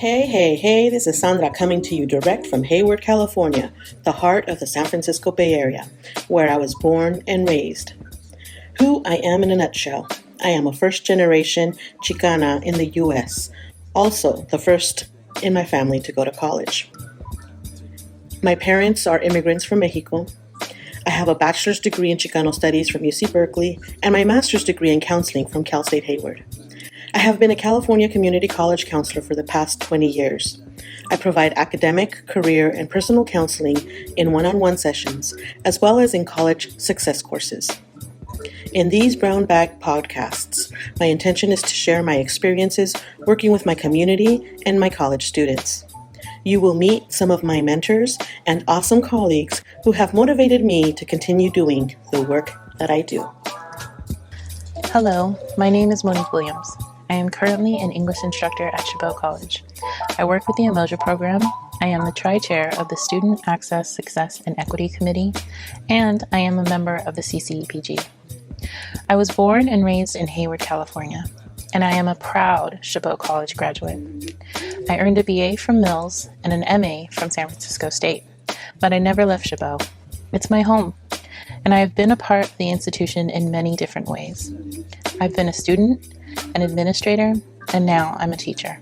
Hey, this is Sandra coming to you direct from Hayward, California, the heart of the San Francisco Bay Area, where I was born and raised. Who I am in a nutshell. I am a first-generation Chicana in the U.S., also the first in my family to go to college. My parents are immigrants from Mexico. I have a bachelor's degree in Chicano Studies from UC Berkeley and my master's degree in counseling from Cal State Hayward. I have been a California community college counselor for the past 20 years. I provide academic, career, and personal counseling in one-on-one sessions, as well as in college success courses. In these Brown Bag podcasts, my intention is to share my experiences working with my community and my college students. You will meet some of my mentors and awesome colleagues who have motivated me to continue doing the work that I do. Hello, my name is Monique Williams. I am currently an English instructor at Chabot College. I work with the Emoja program. I am the tri-chair of the Student Access, Success, and Equity Committee, and I am a member of the CCEPG. I was born and raised in Hayward, California, and I am a proud Chabot College graduate. I earned a BA from Mills and an MA from San Francisco State, but I never left Chabot. It's my home, and I have been a part of the institution in many different ways. I've been a student, an administrator, and now I'm a teacher.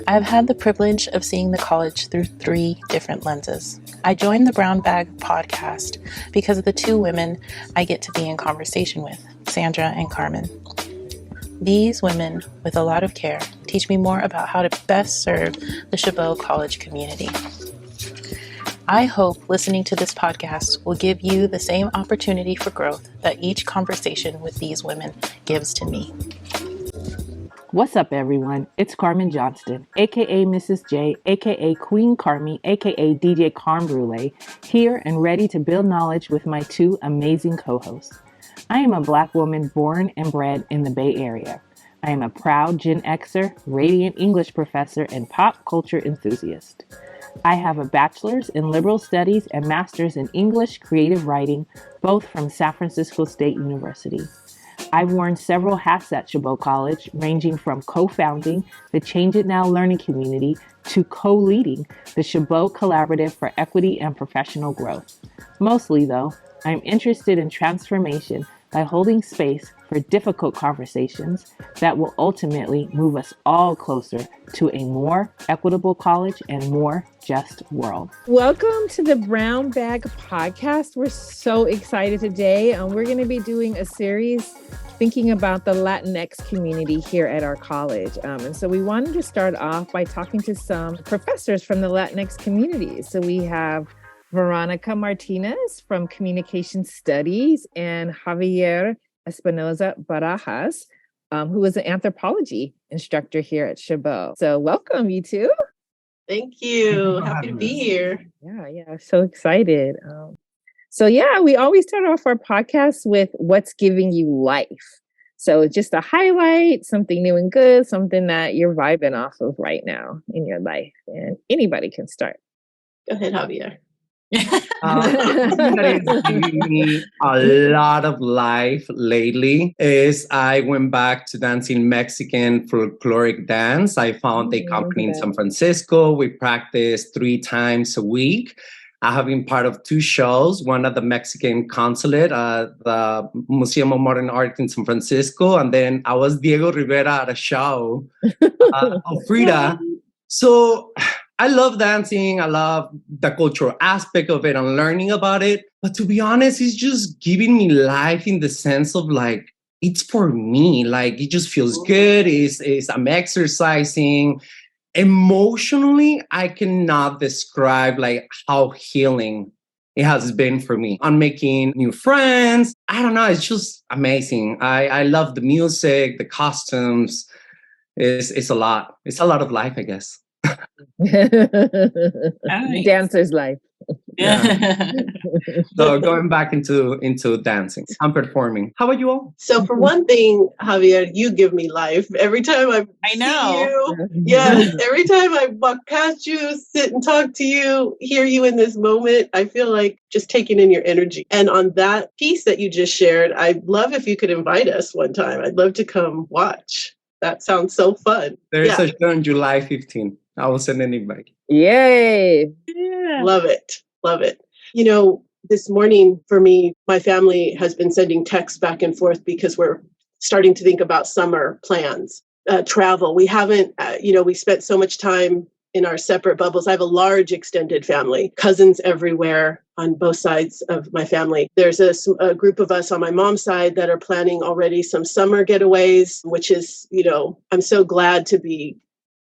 I've had the privilege of seeing the college through 3 different lenses. I joined the Brown Bag podcast because of the 2 women I get to be in conversation with, Sandra and Carmen. These women, with a lot of care, teach me more about how to best serve the Chabot College community. I hope listening to this podcast will give you the same opportunity for growth that each conversation with these women gives to me. What's up, everyone? It's Carmen Johnston, aka Mrs. J, aka Queen Carmi, aka DJ Carm Brulee, here and ready to build knowledge with my 2 amazing co-hosts. I am a Black woman born and bred in the Bay Area. I am a proud Gen Xer, radiant English professor, and pop culture enthusiast. I have a bachelor's in liberal studies and master's in English creative writing, both from San Francisco State University. I've worn several hats at Chabot College, ranging from co-founding the Change It Now learning community to co-leading the Chabot Collaborative for Equity and Professional Growth. Mostly, though, I'm interested in transformation by holding space for difficult conversations that will ultimately move us all closer to a more equitable college and more just world. Welcome to the Brown Bag podcast. We're so excited today. We're going to be doing a series thinking about the Latinx community here at our college. And so we wanted to start off by talking to some professors from the Latinx community. So we have Veronica Martinez from Communication Studies and Javier Espinoza Barajas, who is an anthropology instructor here at Chabot. So welcome, you 2. Thank you. Happy to be here. Yeah, so excited. We always start off our podcast with what's giving you life. So just a highlight, something new and good, something that you're vibing off of right now in your life. And anybody can start. Go ahead, Javier. That is giving me a lot of life lately is I went back to dancing Mexican folkloric dance. I found a company in San Francisco. We practice 3 times a week. I have been part of 2 shows, one at the Mexican consulate at the Museum of Modern Art in San Francisco, and then I was Diego Rivera at a show of Frida. So I love dancing. I love the cultural aspect of it and learning about it. But to be honest, it's just giving me life in the sense of like, it's for me. Like, it just feels good. I'm exercising. Emotionally, I cannot describe like how healing it has been for me. I'm making new friends. I don't know. It's just amazing. I love the music, the costumes. It's a lot. It's a lot of life, I guess. Dancer's life. Yeah. So going back into dancing, I'm performing. How about you all? So for one thing, Javier, you give me life. Every time I see you, yes, every time I walk past you, sit and talk to you, hear you in this moment, I feel like just taking in your energy. And on that piece that you just shared, I'd love if you could invite us one time. I'd love to come watch. That sounds so fun. There's a show on July 15th. I will send an invite. Yay. Yeah. Love it. Love it. You know, this morning for me, my family has been sending texts back and forth because we're starting to think about summer plans, travel. We haven't, we spent so much time in our separate bubbles. I have a large extended family, cousins everywhere on both sides of my family. There's a group of us on my mom's side that are planning already some summer getaways, which is, I'm so glad to be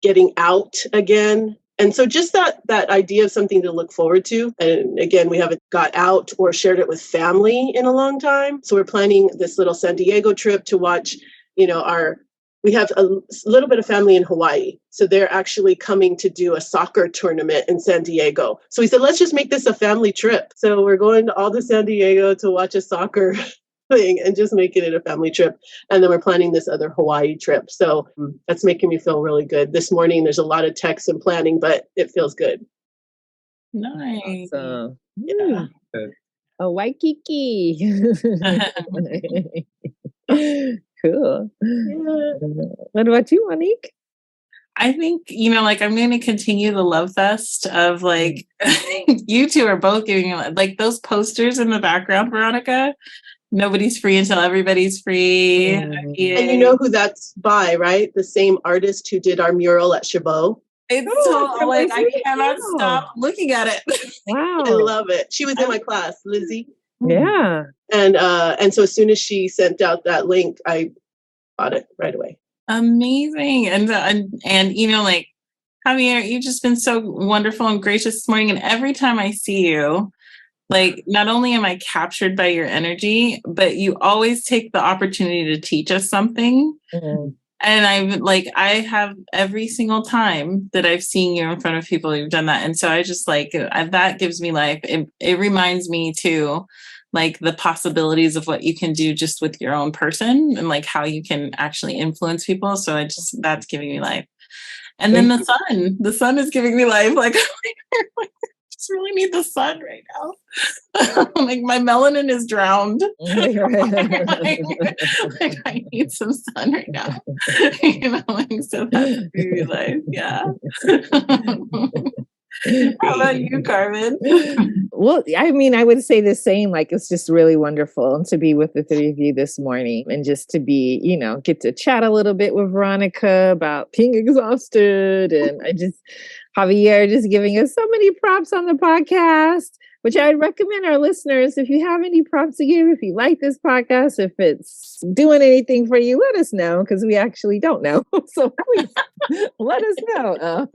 getting out again. And so just that idea of something to look forward to. And again, we haven't got out or shared it with family in a long time. So we're planning this little San Diego trip to watch, we have a little bit of family in Hawaii. So they're actually coming to do a soccer tournament in San Diego. So we said, let's just make this a family trip. So we're going to all to San Diego to watch a soccer thing and just making it a family trip. And then we're planning this other Hawaii trip. So that's making me feel really good. This morning, there's a lot of text and planning, but it feels good. Nice. Awesome. Yeah. Oh, Waikiki. Cool. Yeah. What about you, Monique? I think, I'm going to continue the love fest of you two are both giving those posters in the background, Veronica. Nobody's free until everybody's free. And you know who that's by, right? The same artist who did our mural at Chabot. It's I cannot stop looking at it. Wow. I love it. She was in my class, Lizzie. Yeah. And so as soon as she sent out that link, I bought it right away. Amazing. And Javier, you've just been so wonderful and gracious this morning. And every time I see you, not only am I captured by your energy, but you always take the opportunity to teach us something. Mm-hmm. And I have every single time that I've seen you in front of people, you've done that. And so I just that gives me life. It reminds me too, the possibilities of what you can do just with your own person and how you can actually influence people. So that's giving me life. And then the sun is giving me life. Just really need the sun right now. My melanin is drowned. I need some sun right now. So that's really life. Yeah. How about you, Carmen? Well, I would say the same. It's just really wonderful to be with the three of you this morning and just to be, get to chat a little bit with Veronica about being exhausted. And Javier just giving us so many props on the podcast, which I'd recommend our listeners, if you have any props to give, if you like this podcast, if it's doing anything for you, let us know, because we actually don't know. So please let us know.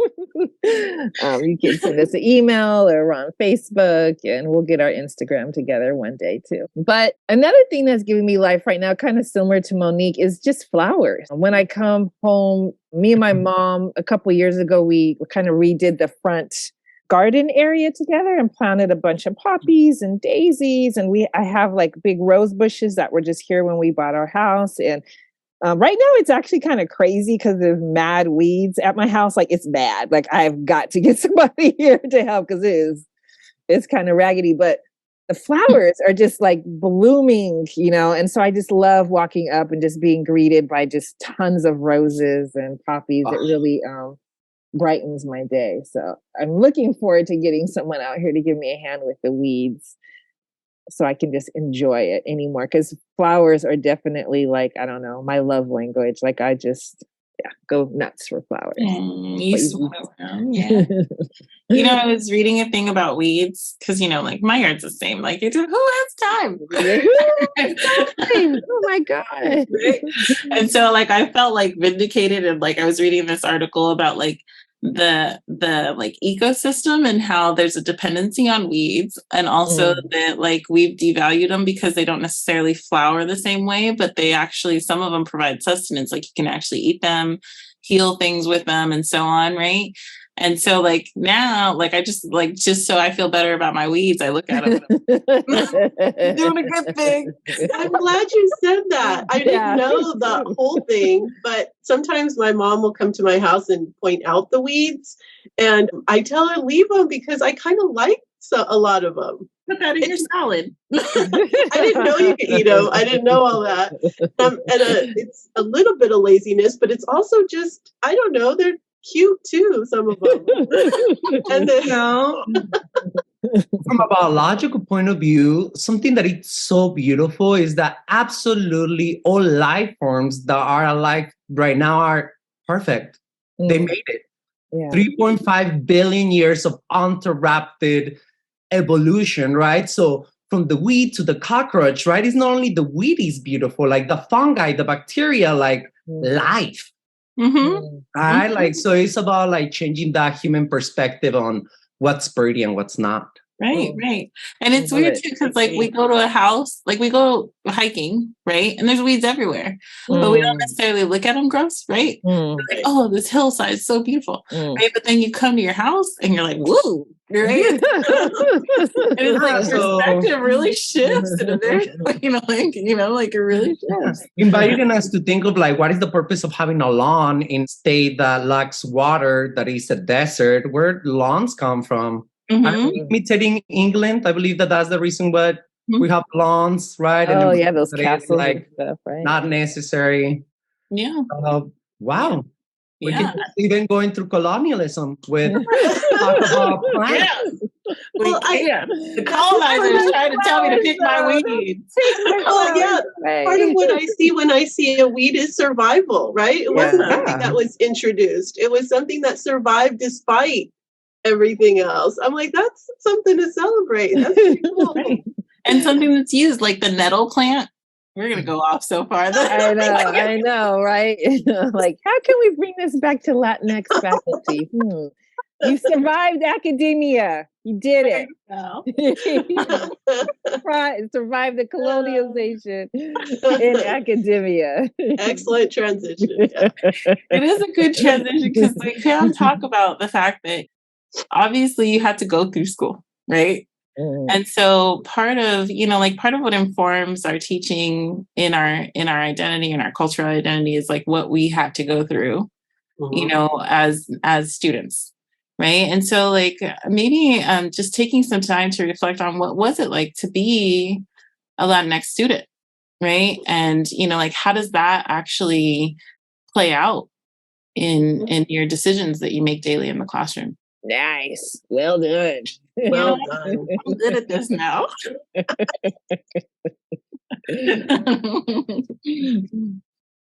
You can send us an email or we're on Facebook, and we'll get our Instagram together one day too. But another thing that's giving me life right now, kind of similar to Monique, is just flowers. When I come home, me and my mom, a couple years ago, we kind of redid the front garden area together and planted a bunch of poppies and daisies. And I have big rose bushes that were just here when we bought our house. And right now it's actually kind of crazy because there's mad weeds at my house. It's bad. I've got to get somebody here to help because it's kind of raggedy, but the flowers are just blooming, and so I just love walking up and just being greeted by just tons of roses and poppies. It really, brightens my day. So I'm looking forward to getting someone out here to give me a hand with the weeds so I can just enjoy it anymore. Because flowers are definitely my love language. I just go nuts for flowers. Yeah. I was reading a thing about weeds because, my yard's the same. Who has time? Oh my God. And so I felt vindicated. And I was reading this article about the ecosystem and how there's a dependency on weeds, and also that we've devalued them because they don't necessarily flower the same way, but they actually, some of them provide sustenance. You can actually eat them, heal things with them, and so on, right? And so now, I just so I feel better about my weeds, I look at them doing a good thing. I'm glad you said that. I didn't know the whole thing, but sometimes my mom will come to my house and point out the weeds, and I tell her leave them because I kind of like So a lot of them. Put that in your salad. I didn't know you could eat them. I didn't know all that. It's a little bit of laziness, but it's also just, I don't know, they're cute too, some of them. And then, from a biological point of view, something that is so beautiful is that absolutely all life forms that are alive right now are perfect. They made it. Yeah. 3.5 billion years of uninterrupted evolution, right? So from the weed to the cockroach, right? It's not only the weed is beautiful, like the fungi, the bacteria, like life, right? Like, so it's about like changing that human perspective on what's pretty and what's not. Right, right. And it's weird too, because like we go to a house, like we go hiking, right? And there's weeds everywhere, but we don't necessarily look at them gross, right? Like, oh, this hillside is so beautiful, right? But then you come to your house and you're like, woo, right? And it's like perspective really shifts in a very, like it really shifts. Inviting us to think of like, what is the purpose of having a lawn in a state that lacks water, that is a desert? Where lawns come from? I'm imitating England. I believe that that's the reason why we have lawns, right? Oh, and those castles like and stuff, right? Not necessary. Yeah. Wow. We can even going through colonialism with talk about plants. We can. The colonizers trying to tell me to pick my weeds. Oh, yeah. Right. Part of what I see when I see a weed is survival, right? It wasn't something that was introduced. It was something that survived despite everything else. I'm like, that's something to celebrate. That's pretty cool. And something that's used, like the nettle plant. We're gonna go off so far. I know, right? Like, how can we bring this back to Latinx faculty? You survived academia. You did it. Survived the colonialization in academia. Excellent transition. Yeah. It is a good transition because we can talk about the fact that obviously you had to go through school, right? And so part of what informs our teaching in our identity and our cultural identity is like what we had to go through, as students, right? And so like maybe just taking some time to reflect on what was it like to be a Latinx student, right? And like how does that actually play out in your decisions that you make daily in the classroom? Nice. Well done. Well done. I'm good at this now.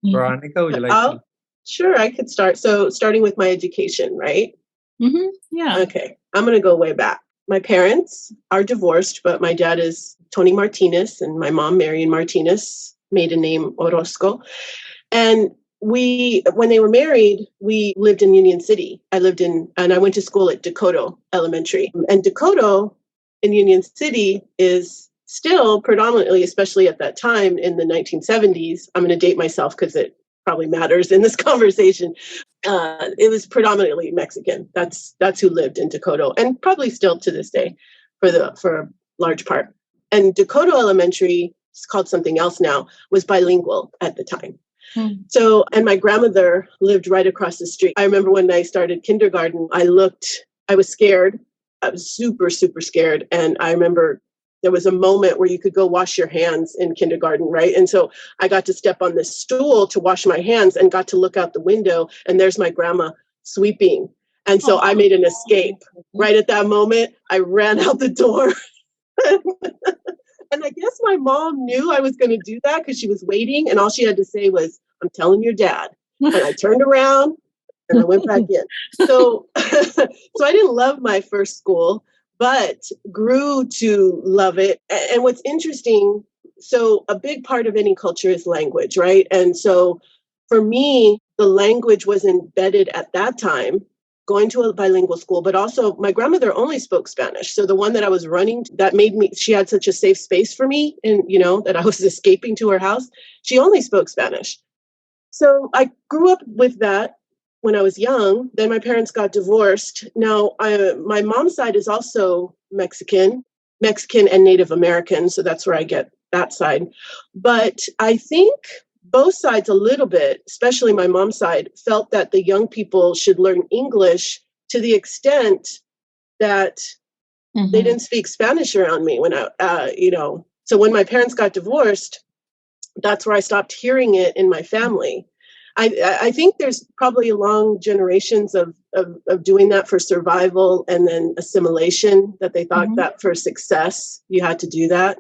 Veronica, would you like to? Sure, I could start. So starting with my education, right? Yeah. Okay. I'm going to go way back. My parents are divorced, but my dad is Tony Martinez and my mom, Marian Martinez, maiden name Orozco. And when they were married, we lived in Union City. I went to school at Dakota Elementary. And Dakota in Union City is still predominantly, especially at that time in the 1970s, I'm going to date myself because it probably matters in this conversation. It was predominantly Mexican. That's who lived in Dakota, and probably still to this day for a large part. And Dakota Elementary, it's called something else now, was bilingual at the time. So, and my grandmother lived right across the street. I remember when I started kindergarten, I was scared. I was super, super scared. And I remember there was a moment where you could go wash your hands in kindergarten, right? And so I got to step on this stool to wash my hands and got to look out the window, and there's my grandma sweeping. And so I made an escape. Right at that moment, I ran out the door. And I guess my mom knew I was going to do that because she was waiting, and all she had to say was, "I'm telling your dad." And I turned around and I went back in. So I didn't love my first school, but grew to love it. And what's interesting, so a big part of any culture is language, right? And so for me, the language was embedded at that time, going to a bilingual school, but also my grandmother only spoke Spanish. So the one that I was running, she had such a safe space for me, and that I was escaping to her house. She only spoke Spanish. So I grew up with that when I was young. Then my parents got divorced. Now, my mom's side is also Mexican and Native American. So that's where I get that side. But I think both sides a little bit, especially my mom's side, felt that the young people should learn English to the extent that They didn't speak Spanish around me when so when my parents got divorced, that's where I stopped hearing it in my family. I think there's probably long generations of doing that for survival and then assimilation, that they thought that for success, you had to do that.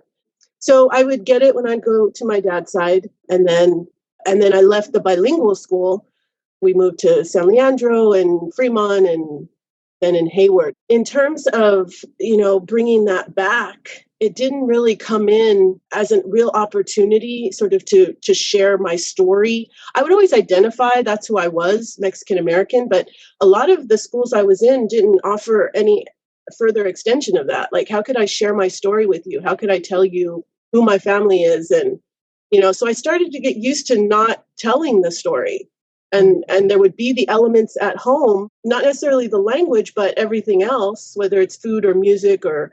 So I would get it when I'd go to my dad's side. And then I left the bilingual school. We moved to San Leandro and Fremont and then in Hayward. In terms of, bringing that back, it didn't really come in as a real opportunity sort of to share my story. I would always identify that's who I was, Mexican American, but a lot of the schools I was in didn't offer any further extension of that. Like, how could I share my story with you? How could I tell you who my family is? And, so I started to get used to not telling the story. And there would be the elements at home, not necessarily the language, but everything else, whether it's food or music or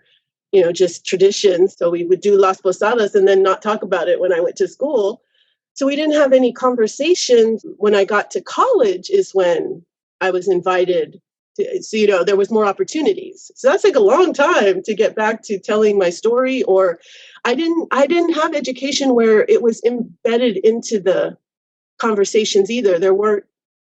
just traditions. So we would do Las Posadas and then not talk about it when I went to school. So we didn't have any conversations. When I got to college is when I was invited to, so, there was more opportunities. So that's like a long time to get back to telling my story. Or I didn't have education where it was embedded into the conversations either. There weren't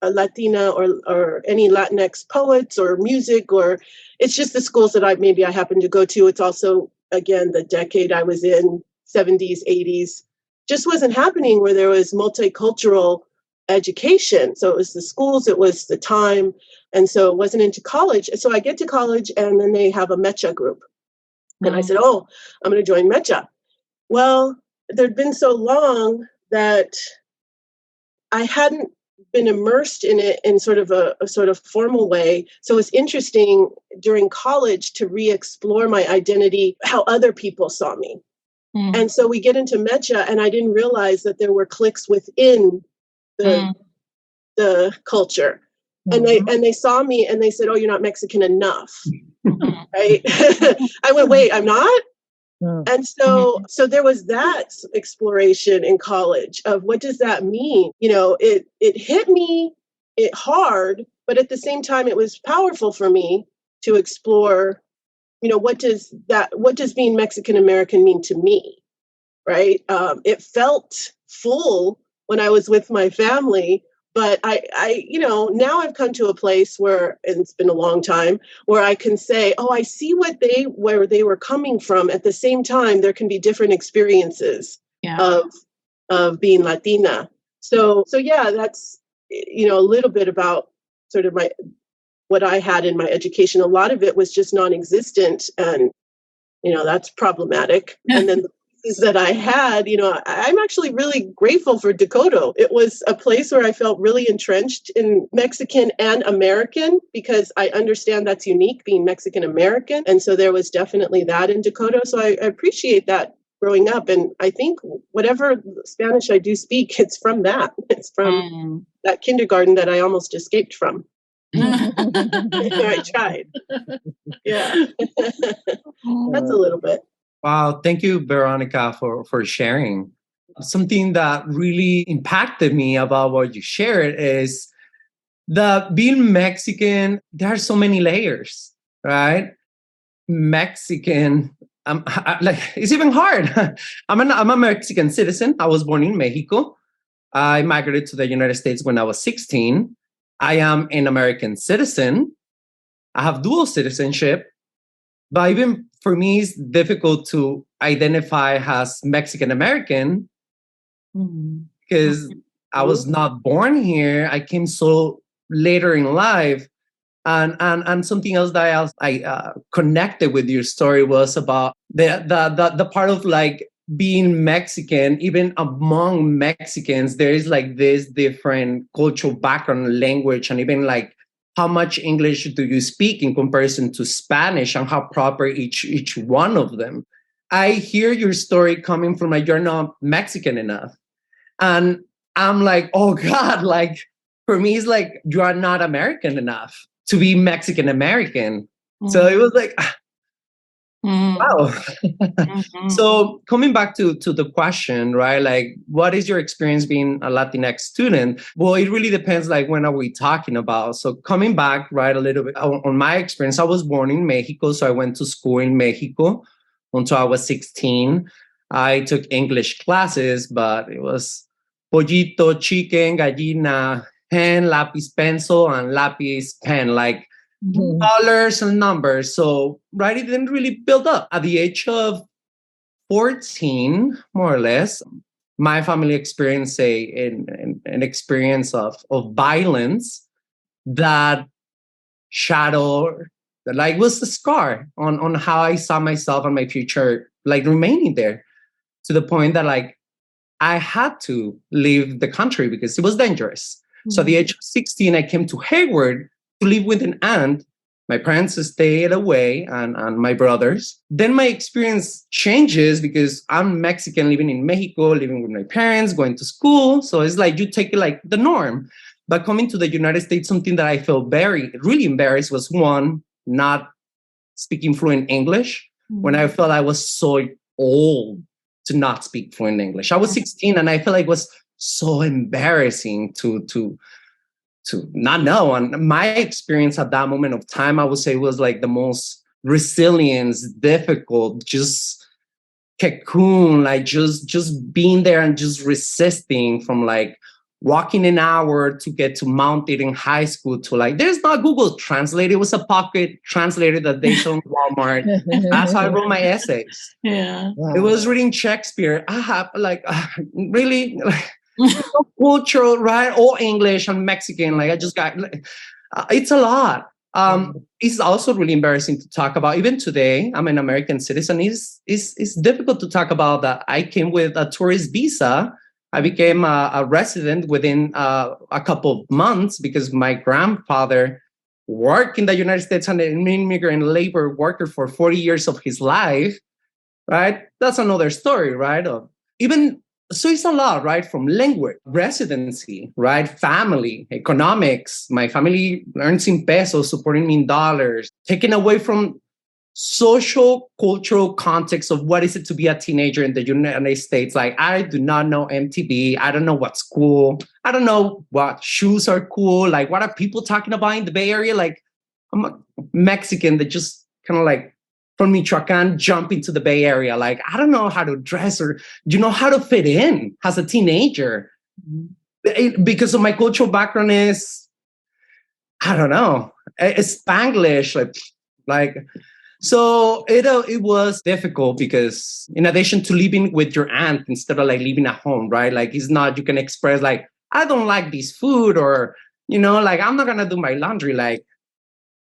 a Latina or any Latinx poets or music, or it's just the schools that I happened to go to. It's also, again, the decade I was in, 70s, 80s, just wasn't happening where there was multicultural education. So it was the schools, it was the time. And so it wasn't into college. So I get to college and then they have a Mecha group. And I said, I'm going to join Mecha. Well, there'd been so long that I hadn't been immersed in it in sort of a sort of formal way. So it's interesting during college to re-explore my identity, how other people saw me. And so we get into Mecha, and I didn't realize that there were cliques within the culture. And they saw me and they said, "Oh, you're not Mexican enough." Right? I went, "Wait, I'm not?" And so there was that exploration in college of what does that mean? It hit me hard, but at the same time, it was powerful for me to explore, what does being Mexican American mean to me? Right. It felt full when I was with my family. But I now I've come to a place where, and it's been a long time, where I can say, I see where they were coming from. At the same time, there can be different experiences of being Latina. So yeah, that's, a little bit about sort of what I had in my education. A lot of it was just non-existent, and, that's problematic. And then the that I had, I'm actually really grateful for Dakota. It was a place where I felt really entrenched in Mexican and American, because I understand that's unique being Mexican American. And so there was definitely that in Dakota. So I appreciate that growing up. And I think whatever Spanish I do speak, it's from that. It's from that kindergarten that I almost escaped from. I tried. Yeah. That's a little bit. Wow, thank you, Veronica, for sharing. Something that really impacted me about what you shared is that being Mexican, there are so many layers, right? Mexican, it's even hard. I'm a Mexican citizen. I was born in Mexico. I migrated to the United States when I was 16. I am an American citizen. I have dual citizenship. But even for me, it's difficult to identify as Mexican American because I was not born here. I came so later in life. And something else that I connected with your story was about the part of like being Mexican. Even among Mexicans, there is like this different cultural background, language, and even like how much English do you speak in comparison to Spanish, and how proper each one of them. I hear your story coming from like, you're not Mexican enough. And I'm like, oh God, like for me, it's like, you are not American enough to be Mexican American. So it was like, Wow. So coming back to the question, right? Like, what is your experience being a Latinx student? Well, it really depends, like, when are we talking about? So coming back, right, a little bit on my experience, I was born in Mexico. So I went to school in Mexico until I was 16. I took English classes, but it was pollito, chicken, gallina, hen, lapis pencil, and lapis pen, like dollars and numbers. So, right, it didn't really build up. At the age of 14, more or less, my family experienced an experience of violence that shadowed, like, was a scar on how I saw myself and my future, like, remaining there, to the point that, like, I had to leave the country because it was dangerous. So at the age of 16, I came to Hayward to live with an aunt. My parents stayed away, and my brothers. Then my experience changes because I'm Mexican, living in Mexico, living with my parents, going to school. So it's like you take it like the norm. But coming to the United States, something that I felt really embarrassed was, one, not speaking fluent English, when I felt I was so old to not speak fluent English. I was 16 and I felt like it was so embarrassing to not know. And my experience at that moment of time, I would say, was like the most resilience, difficult, just cocoon, like just being there and just resisting, from like walking an hour to get to Mount Eden High School to, like, there's not Google Translate. It was a pocket translator that they sold in Walmart. That's how I wrote my essays. Yeah. Wow. It was reading Shakespeare. I have, like, really, cultural, right? All English and Mexican. Like, I just got, it's a lot. It's also really embarrassing to talk about. Even today, I'm an American citizen. It's difficult to talk about that. I came with a tourist visa. I became a resident within a couple of months because my grandfather worked in the United States and an immigrant labor worker for 40 years of his life, right? That's another story, right? So it's a lot, right? From language, residency, right? Family, economics. My family earns in pesos, supporting me in dollars, taken away from social, cultural context of what is it to be a teenager in the United States. Like, I do not know MTV. I don't know what's cool. I don't know what shoes are cool. Like, what are people talking about in the Bay Area? Like, I'm a Mexican that just kind of, like, from Michoacan, jump into the Bay Area. Like, I don't know how to dress or, how to fit in as a teenager. Because of my cultural background is, I don't know, it's Spanglish. So it was difficult because, in addition to living with your aunt instead of, like, living at home, right? Like, it's not, you can express, like, I don't like this food, or, like, I'm not going to do my laundry. Like,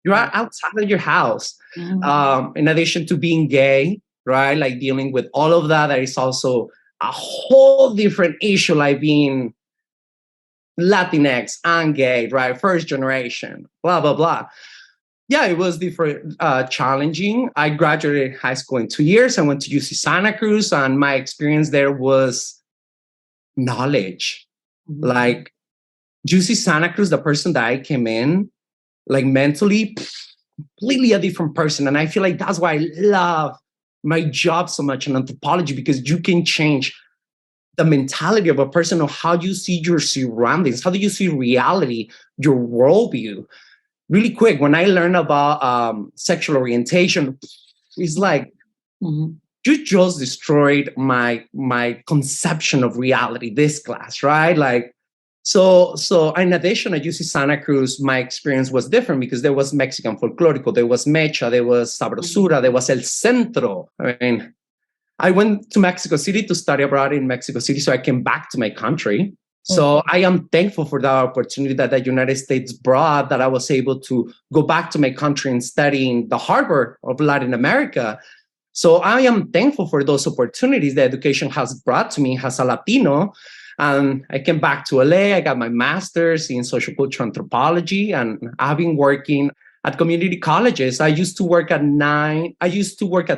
you're outside of your house. In addition to being gay, right? Like, dealing with all of that, there is also a whole different issue, like being Latinx and gay, right? First generation, blah, blah, blah. Yeah, it was different, challenging. I graduated high school in 2 years. I went to UC Santa Cruz, and my experience there was knowledge. Like, UC Santa Cruz, the person that I came in, like, mentally, completely a different person. And I feel like that's why I love my job so much in anthropology, because you can change the mentality of a person, of how you see your surroundings, how do you see reality, your worldview. Really quick, when I learned about sexual orientation, it's like, you just destroyed my conception of reality, this class, right? Like, so in addition, at UC Santa Cruz, my experience was different because there was Mexican folklorico, there was mecha, there was sabrosura, there was el centro. I mean, I went to Mexico City to study abroad in Mexico City, so I came back to my country. So I am thankful for that opportunity that the United States brought, that I was able to go back to my country and study in the harbor of Latin America. So I am thankful for those opportunities that education has brought to me as a Latino. And I came back to LA. I got my master's in social cultural anthropology, and I've been working at community colleges. I used to work at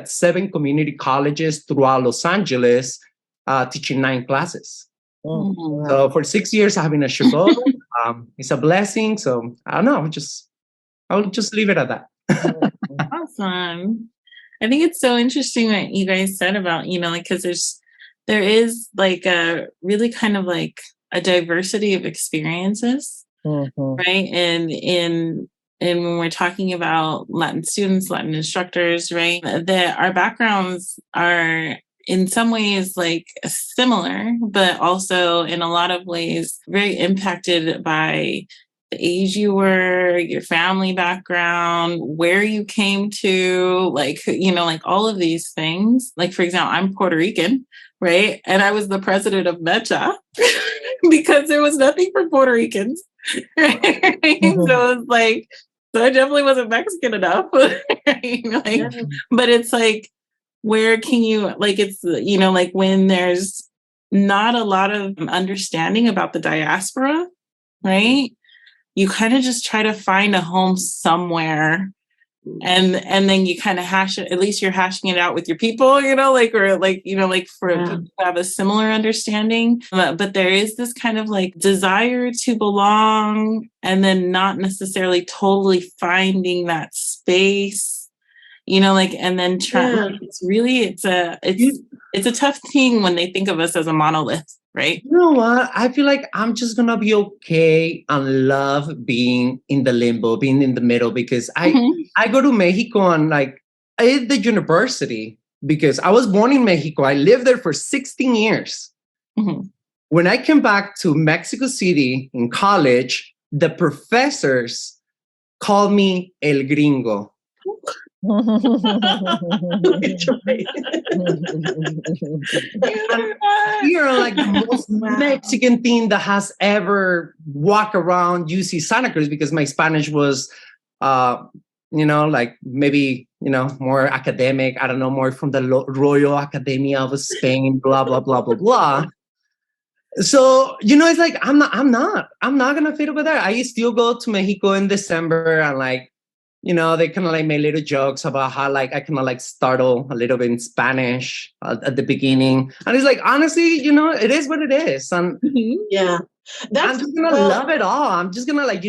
7 community colleges throughout Los Angeles, teaching 9 classes. Wow. So for 6 years, I've been at Chabot. It's a blessing. So I don't know. I'll just leave it at that. Awesome. I think it's so interesting what you guys said about, like, because there is like a really kind of like a diversity of experiences, right? And when we're talking about Latin students, Latin instructors, right, that our backgrounds are in some ways like similar, but also in a lot of ways very impacted by the age you were, your family background, where you came to, like, like all of these things. Like, for example, I'm Puerto Rican, right? And I was the president of MECHA because there was nothing for Puerto Ricans. Right? So it's like, so I definitely wasn't Mexican enough. Right? Like, but it's like, where can you, like, it's, like when there's not a lot of understanding about the diaspora, right? You kind of just try to find a home somewhere, and then you kind of hash it. At least you're hashing it out with your people, like, or like, like for people to have a similar understanding. But there is this kind of like desire to belong, and then not necessarily totally finding that space. Like, and then trying. It's really, it's a tough thing when they think of us as a monolith, right? You know what? I feel like I'm just gonna be okay and love being in the limbo, being in the middle, because I go to Mexico and like I did the university because I was born in Mexico. I lived there for 16 years. When I came back to Mexico City in college, the professors called me El Gringo. You're like the most Mexican thing that has ever walked around UC Santa Cruz, because my Spanish was, like maybe, more academic. I don't know, more from the Royal Academia of Spain, blah, blah, blah, blah, blah. So, it's like, I'm not going to fit over there. I still go to Mexico in December and like, they kind of like made little jokes about how like I kind of like startle a little bit in Spanish at the beginning. And it's like, honestly, it is what it is. And I'm just going to love it all. I'm just going to like,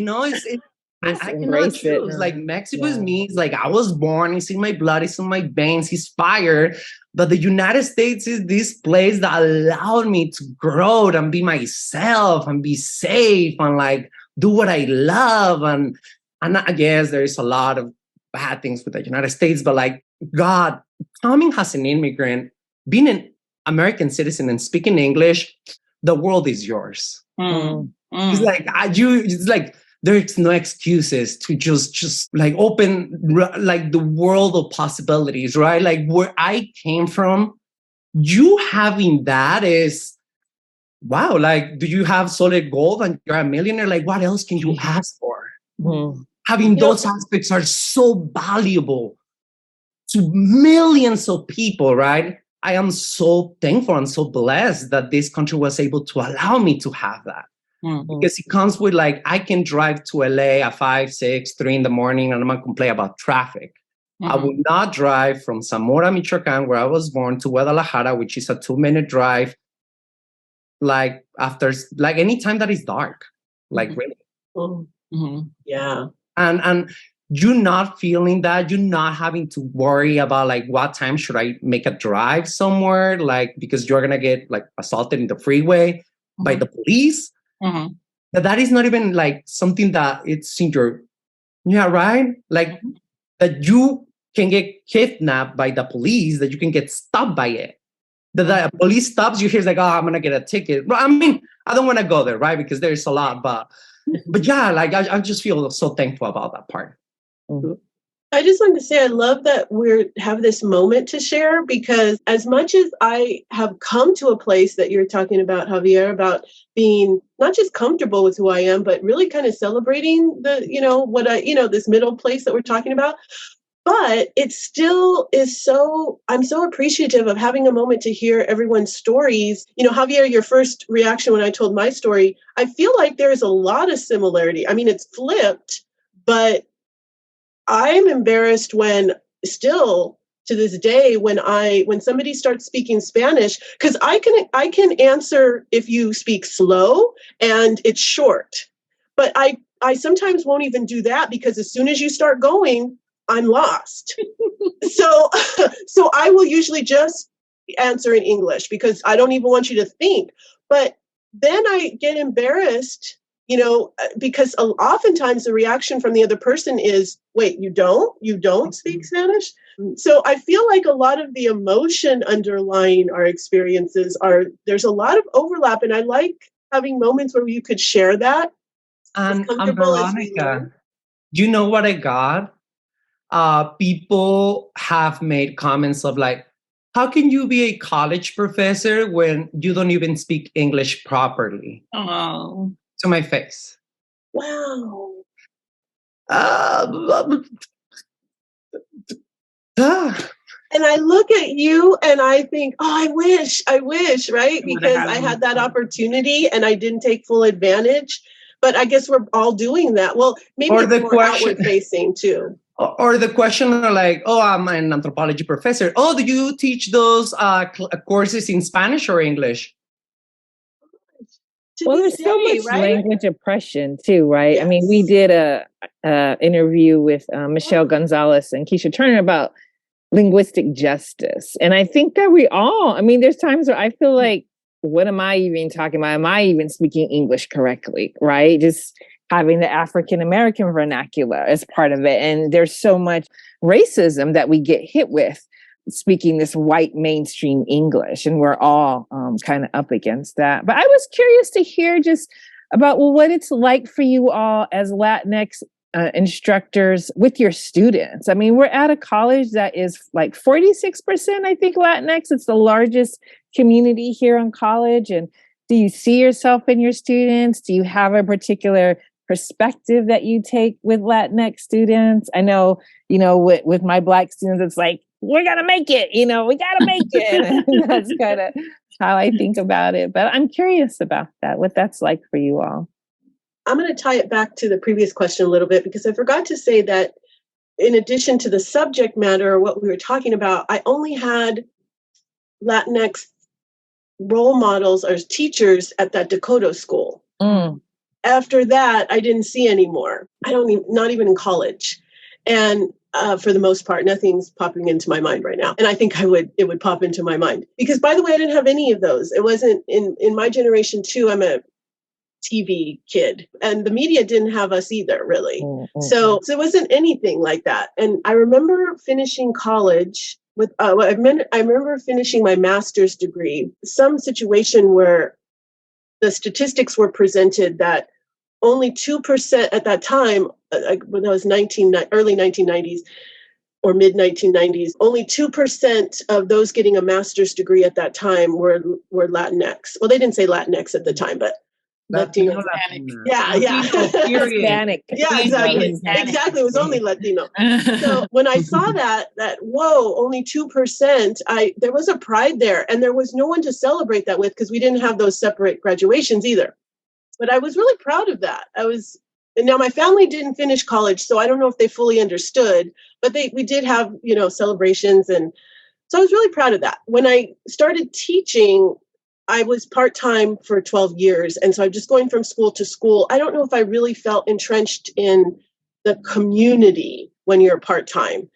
I cannot choose. Like Mexico is me. It's like I was born. It's in my blood. It's in my veins. It's fire. But the United States is this place that allowed me to grow and be myself and be safe and like do what I love. And I guess there is a lot of bad things with the United States, but like, God, coming as an immigrant, being an American citizen and speaking English, the world is yours. It's like, it's like, there's no excuses to just like open like the world of possibilities, right? Like where I came from, you having that is, wow, like, do you have solid gold and you're a millionaire? Like, what else can you ask for? Having those aspects are so valuable to millions of people, right? I am so thankful and so blessed that this country was able to allow me to have that. Because it comes with like, I can drive to LA at 5, 6, 3 in the morning and I'm gonna complain about traffic. I will not drive from Zamora, Michoacan, where I was born, to Guadalajara, which is a 2-minute drive, like after, like any time that is dark, like really. Yeah. And you're not feeling that, you're not having to worry about like what time should I make a drive somewhere, like because you're gonna get like assaulted in the freeway by the police. That is not even like something that it's in your, right? Like that you can get kidnapped by the police, that you can get stopped by it. That the police stops you, here's like, oh, I'm gonna get a ticket. Well, I mean, I don't want to go there, right? Because there's a lot, but yeah, like I just feel so thankful about that part. I just wanted to say I love that we have this moment to share, because as much as I have come to a place that you're talking about, Javier, about being not just comfortable with who I am, but really kind of celebrating the, this middle place that we're talking about. But it still is I'm so appreciative of having a moment to hear everyone's stories. Javier, your first reaction when I told my story, I feel like there's a lot of similarity. I mean, it's flipped, but I'm embarrassed when still to this day, when somebody starts speaking Spanish, because I can answer if you speak slow and it's short, but I sometimes won't even do that, because as soon as you start going, I'm lost. So I will usually just answer in English because I don't even want you to think. But then I get embarrassed, because oftentimes the reaction from the other person is, wait, you don't speak Spanish? So I feel like a lot of the emotion underlying our experiences there's a lot of overlap. And I like having moments where you could share that. And Veronica, you know what I got? People have made comments of like, how can you be a college professor when you don't even speak English properly? Oh. To my face. Wow. And I look at you and I think, I wish, right? Because I had that opportunity and I didn't take full advantage. But I guess we're all doing that. Well, maybe it's more outward facing too. Or the question like, I'm an anthropology professor. Do you teach those courses in Spanish or English? Well, there's so much language oppression too, right? Yes. I mean, we did a interview with Michelle Gonzalez and Keisha Turner about linguistic justice. And I think that there's times where I feel like, what am I even talking about? Am I even speaking English correctly, right? Just having the African-American vernacular as part of it. And there's so much racism that we get hit with speaking this white mainstream English. And we're all kind of up against that. But I was curious to hear just about what it's like for you all as Latinx instructors with your students. I mean, we're at a college that is like 46%, I think, Latinx. It's the largest community here on college. And do you see yourself in your students? Do you have a particular perspective that you take with Latinx students? I know, with my Black students, it's like, we're going to make it, we got to make it. And that's kind of how I think about it. But I'm curious about that, what that's like for you all. I'm going to tie it back to the previous question a little bit, because I forgot to say that in addition to the subject matter, what we were talking about, I only had Latinx role models or teachers at that Dakota school. After that, I didn't see any more. Not even in college. And for the most part, nothing's popping into my mind right now. And I think it would pop into my mind. Because, by the way, I didn't have any of those. It wasn't in my generation too. I'm a TV kid, and the media didn't have us either, really. So it wasn't anything like that. And I remember finishing college with, I remember finishing my master's degree, some situation where the statistics were presented that only 2% at that time, when I was early 1990s or mid 1990s, only 2% of those getting a master's degree at that time were Latinx. Well, they didn't say Latinx at the time, but Latino. Yeah. Hispanic. Yeah, exactly. Exactly. It was only Latino. So when I saw that whoa, only 2%, there was a pride there, and there was no one to celebrate that with because we didn't have those separate graduations either. But I was really proud of that. And now my family didn't finish college, so I don't know if they fully understood, but we did have, celebrations. And so I was really proud of that. When I started teaching, I was part-time for 12 years. And so I'm just going from school to school. I don't know if I really felt entrenched in the community when you're part-time.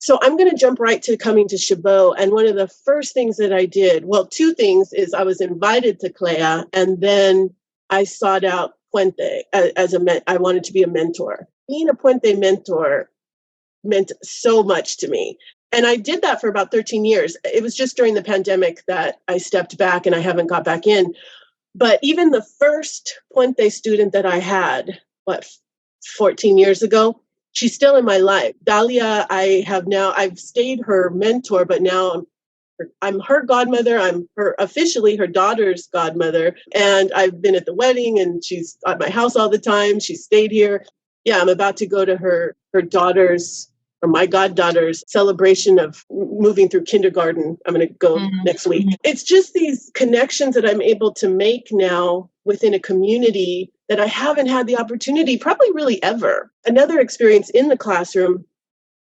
So I'm going to jump right to coming to Chabot. And one of the first things that I did, well, two things, is I was invited to CLEA, and then I sought out Puente I wanted to be a mentor. Being a Puente mentor meant so much to me. And I did that for about 13 years. It was just during the pandemic that I stepped back and I haven't got back in. But even the first Puente student that I had, 14 years ago, she's still in my life. Dalia, I've stayed her mentor, but now I'm her godmother. I'm officially her daughter's godmother. And I've been at the wedding, and she's at my house all the time. She stayed here. Yeah, I'm about to go to her daughter's, or my goddaughter's, celebration of moving through kindergarten. I'm going to go next week. It's just these connections that I'm able to make now within a community that I haven't had the opportunity probably really ever. Another experience in the classroom,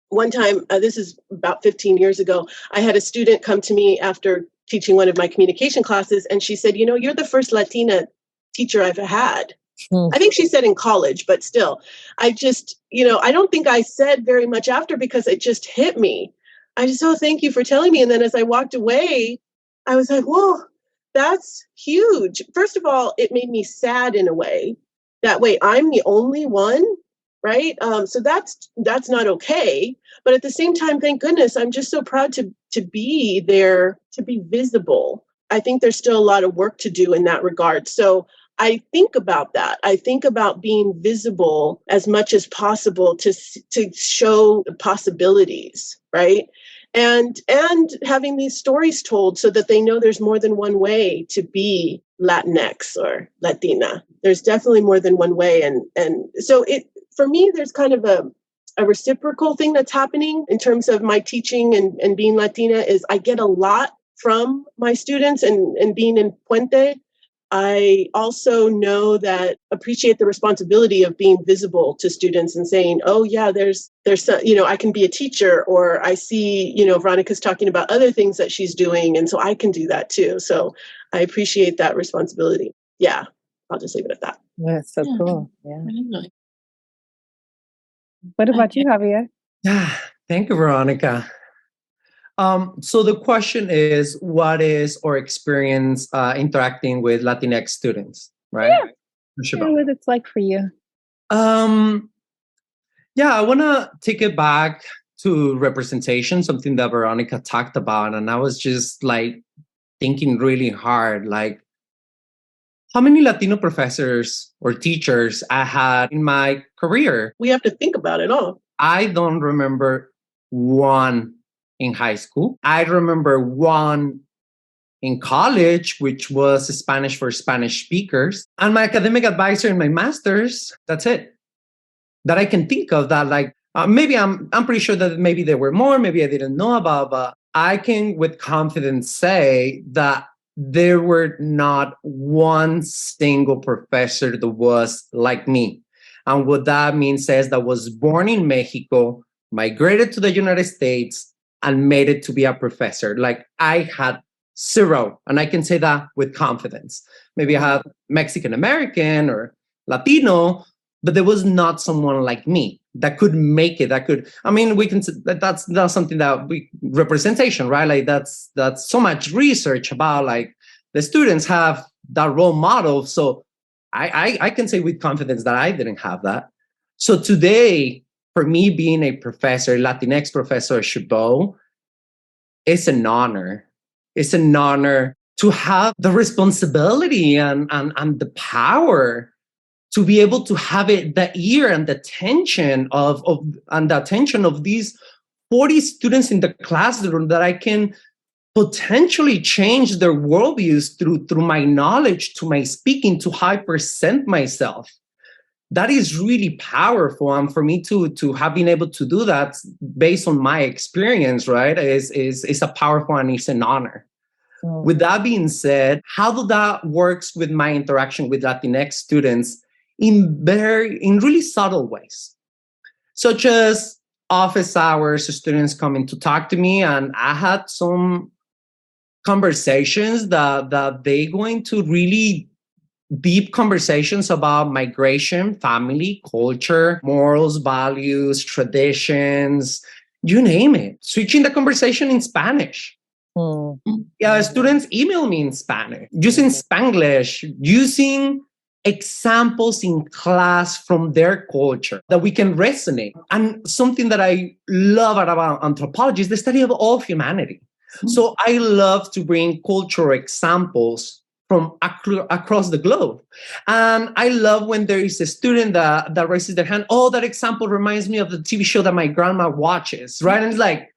one time, this is about 15 years ago, I had a student come to me after teaching one of my communication classes, and she said, you're the first Latina teacher I've had. I think she said in college, but still, I just, I don't think I said very much after because it just hit me. I just, thank you for telling me. And then as I walked away, I was like, whoa, that's huge. First of all, it made me sad in a way. That way, I'm the only one, right? So that's not okay. But at the same time, thank goodness, I'm just so proud to be there, to be visible. I think there's still a lot of work to do in that regard. So I think about that. I think about being visible as much as possible to show the possibilities, right? And having these stories told so that they know there's more than one way to be Latinx or Latina. There's definitely more than one way. And so for me, there's kind of a reciprocal thing that's happening in terms of my teaching and being Latina is I get a lot from my students and being in Puente. I also know that appreciate the responsibility of being visible to students and saying, oh yeah, there's some, I can be a teacher, or I see, Veronica's talking about other things that she's doing. And so I can do that too. So I appreciate that responsibility. Yeah. I'll just leave it at that. That's so cool. Yeah. What about you, Javier? Yeah. Thank you, Veronica. So the question is, what is our experience interacting with Latinx students, right? Yeah. What it's like for you. I want to take it back to representation, something that Veronica talked about. And I was just like thinking really hard, like how many Latino professors or teachers I had in my career. We have to think about it all. I don't remember one in high school. I remember one in college, which was Spanish for Spanish speakers. And my academic advisor in my master's, that's it. That I can think of that, like, maybe I'm pretty sure that maybe there were more, maybe I didn't know about, but I can with confidence say that there were not one single professor that was like me. And what that means is that was born in Mexico, migrated to the United States, and made it to be a professor. Like I had zero, and I can say that with confidence. Maybe I had Mexican American or Latino, but there was not someone like me that could make it. We can, that's something that representation, right? Like that's so much research about like the students have that role model. So I can say with confidence that I didn't have that. So today, for me, being a professor, Latinx professor at Chabot, it's an honor. It's an honor to have the responsibility and the power to be able to have the ear and the attention of these 40 students in the classroom that I can potentially change their worldviews through my knowledge, to my speaking, to how I present myself. That is really powerful. And for me to have been able to do that based on my experience, right, is a powerful and it's an honor. Oh. With that being said, how that works with my interaction with Latinx students in really subtle ways, such as office hours, students coming to talk to me, and I had some conversations that they going to really deep conversations about migration, family, culture, morals, values, traditions, you name it. Switching the conversation in Spanish. Yeah, students email me in Spanish, using Spanglish, using examples in class from their culture that we can resonate. And something that I love about anthropology is the study of all humanity. So I love to bring cultural examples from across the globe. And I love when there is a student that raises their hand, oh, that example reminds me of the TV show that my grandma watches, right? And it's like,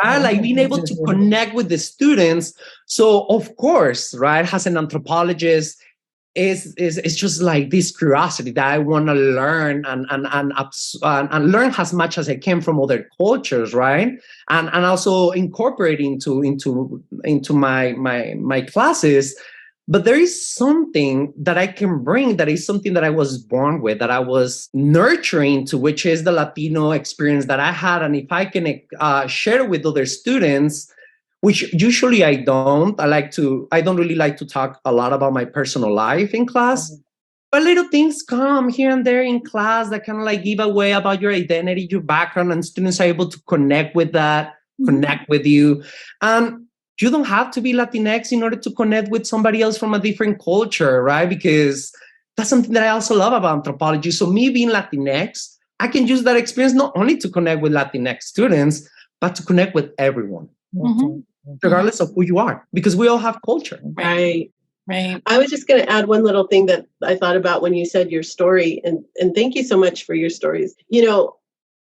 like being able to connect with the students. So of course, right, as an anthropologist, is just like this curiosity that I want to learn and learn as much as I can from other cultures, right? And also incorporate into my classes. But there is something that I can bring that is something that I was born with, that I was nurturing to, which is the Latino experience that I had. And if I can share it with other students, which usually I don't. I don't really like to talk a lot about my personal life in class. But little things come here and there in class that kind of like give away about your identity, your background, and students are able to connect with that, connect with you. You don't have to be Latinx in order to connect with somebody else from a different culture, right? Because that's something that I also love about anthropology. So me being Latinx, I can use that experience not only to connect with Latinx students, but to connect with everyone, regardless of who you are, because we all have culture. Right. I was just going to add one little thing that I thought about when you said your story, and thank you so much for your stories. You know,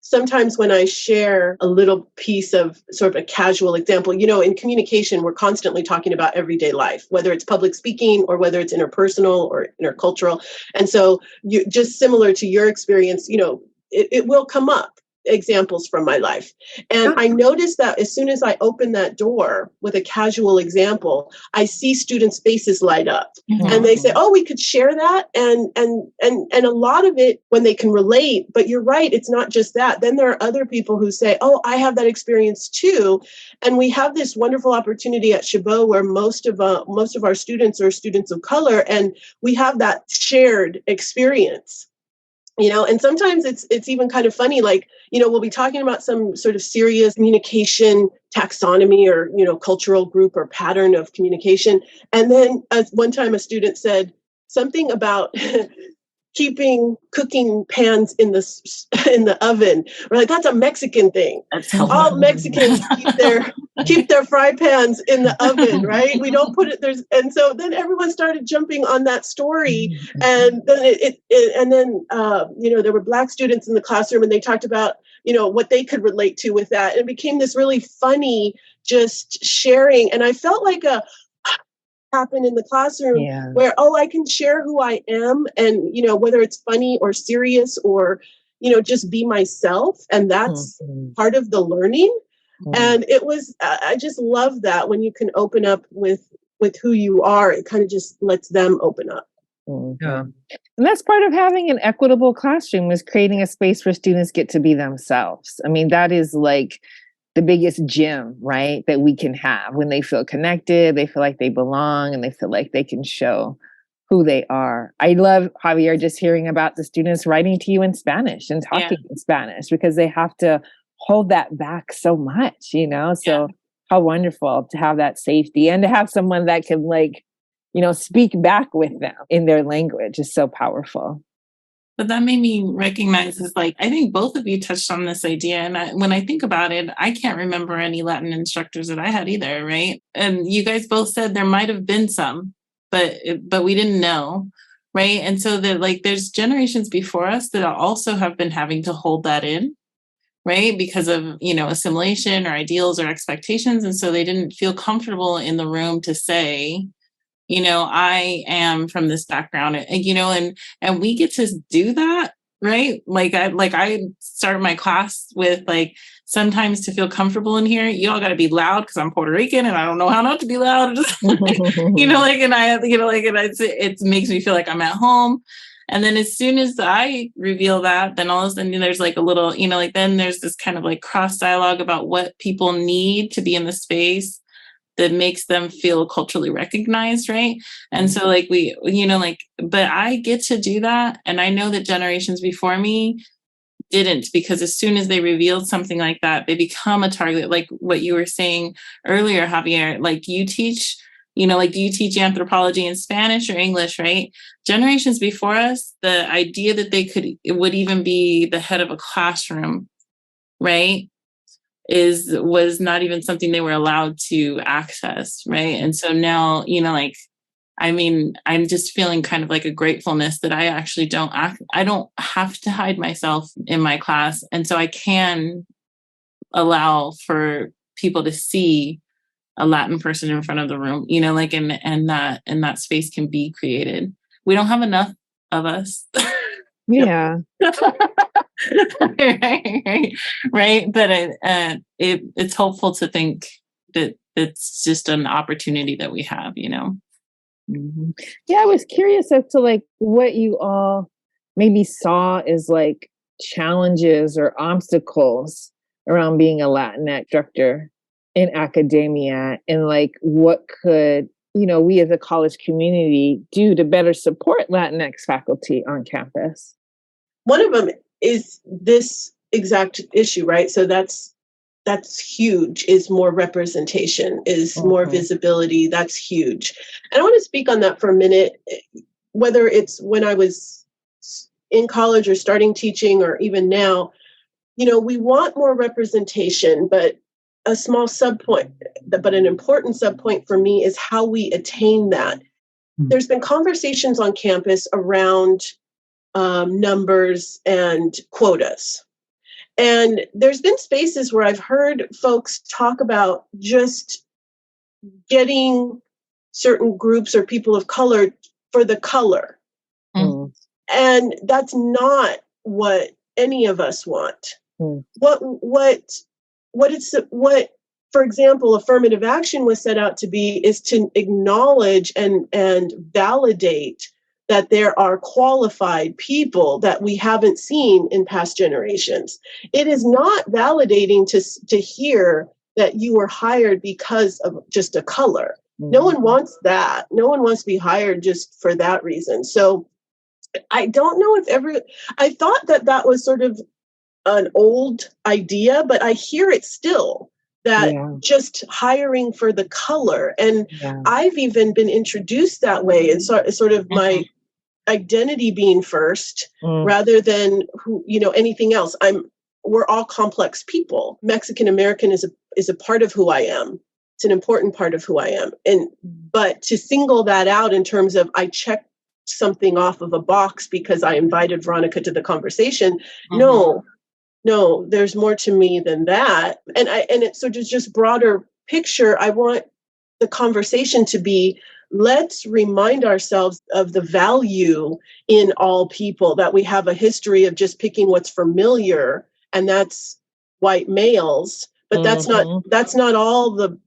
sometimes when I share a little piece of sort of a casual example, you know, in communication, we're constantly talking about everyday life, whether it's public speaking or whether it's interpersonal or intercultural. And so you just similar to your experience, you know, it will come up. Examples from my life. And I noticed that as soon as I open that door with a casual example, I see students' faces light up and they say, oh, we could share that. And a lot of it when they can relate, but you're right, it's not just that. Then there are other people who say, oh, I have that experience too. And we have this wonderful opportunity at Chabot where most of our students are students of color, and we have that shared experience. You know, and sometimes it's even kind of funny, like, you know, we'll be talking about some sort of serious communication taxonomy or, you know, cultural group or pattern of communication. And then one time a student said something about keeping cooking pans in the oven. We're like, that's a Mexican thing. All Mexicans keep their fry pans in the oven, right? We don't put it and so then everyone started jumping on that story, and then you know, there were Black students in the classroom, and they talked about, you know, what they could relate to with that, and it became this really funny just sharing, and I felt like a happen in the classroom where, oh, I can share who I am, and, you know, whether it's funny or serious or, you know, just be myself, and that's part of the learning. And it was, I just love that when you can open up with who you are, it kind of just lets them open up. Yeah. And that's part of having an equitable classroom, is creating a space where students get to be themselves. I mean, that is like the biggest gem, right, that we can have when they feel connected, they feel like they belong, and they feel like they can show who they are. I love, Javier, just hearing about the students writing to you in Spanish and talking in Spanish, because they have to hold that back so much, you know? So how wonderful to have that safety and to have someone that can, like, you know, speak back with them in their language is so powerful. But that made me recognize, is like, I think both of you touched on this idea. And when I think about it, I can't remember any Latin instructors that I had either, right? And you guys both said there might have been some, but we didn't know, right? And so that, like, there's generations before us that also have been having to hold that in, right? Because of, you know, assimilation or ideals or expectations. And so they didn't feel comfortable in the room to say, you know, I am from this background, and, you know, and we get to do that, right? I start my class with, like, sometimes to feel comfortable in here, you all got to be loud because I'm Puerto Rican and I don't know how not to be loud. You know, like, and I, you know, like, and it makes me feel like I'm at home. And then as soon as I reveal that, then all of a sudden there's like a little, you know, like, then there's this kind of like cross dialogue about what people need to be in the space that makes them feel culturally recognized, right? And so, like, we, you know, like, but I get to do that. And I know that generations before me didn't, because as soon as they revealed something like that, they become a target. Like what you were saying earlier, Javier, like, you teach, you know, like, do you teach anthropology in Spanish or English, right? Generations before us, the idea that it would even be the head of a classroom, right, was not even something they were allowed to access, right? And so now, you know, like, I mean, I'm just feeling kind of like a gratefulness that I actually I don't have to hide myself in my class. And so I can allow for people to see a Latin person in front of the room, you know, like, and that space can be created. We don't have enough of us. Yeah. right. But it's hopeful to think that it's just an opportunity that we have, you know. Mm-hmm. Yeah, I was curious as to, like, what you all maybe saw as, like, challenges or obstacles around being a Latinx instructor in academia, and, like, what could we as a college community do to better support Latinx faculty on campus? One of them is this exact issue, right? So that's huge, is more representation, is more visibility. That's huge. And I want to speak on that for a minute, whether it's when I was in college or starting teaching or even now. We want more representation, but a small subpoint, but an important subpoint for me is how we attain that. There's been conversations on campus around numbers and quotas. And there's been spaces where I've heard folks talk about just getting certain groups or people of color for the color. And that's not what any of us want. What, for example, affirmative action was set out to be is to acknowledge and validate that there are qualified people that we haven't seen in past generations. It is not validating to hear that you were hired because of just a color. No one wants that. No one wants to be hired just for that reason. So I don't know if I thought that was sort of an old idea, but I hear it still, that just hiring for the color. And I've even been introduced that way. And so sort of my identity being first rather than anything else. We're all complex people. Mexican American is a part of who I am. It's an important part of who I am. But to single that out in terms of I checked something off of a box because I invited Veronica to the conversation, no, there's more to me than that. And it's sort of just broader picture. I want the conversation to be, let's remind ourselves of the value in all people, that we have a history of just picking what's familiar, and that's white males. But that's not all the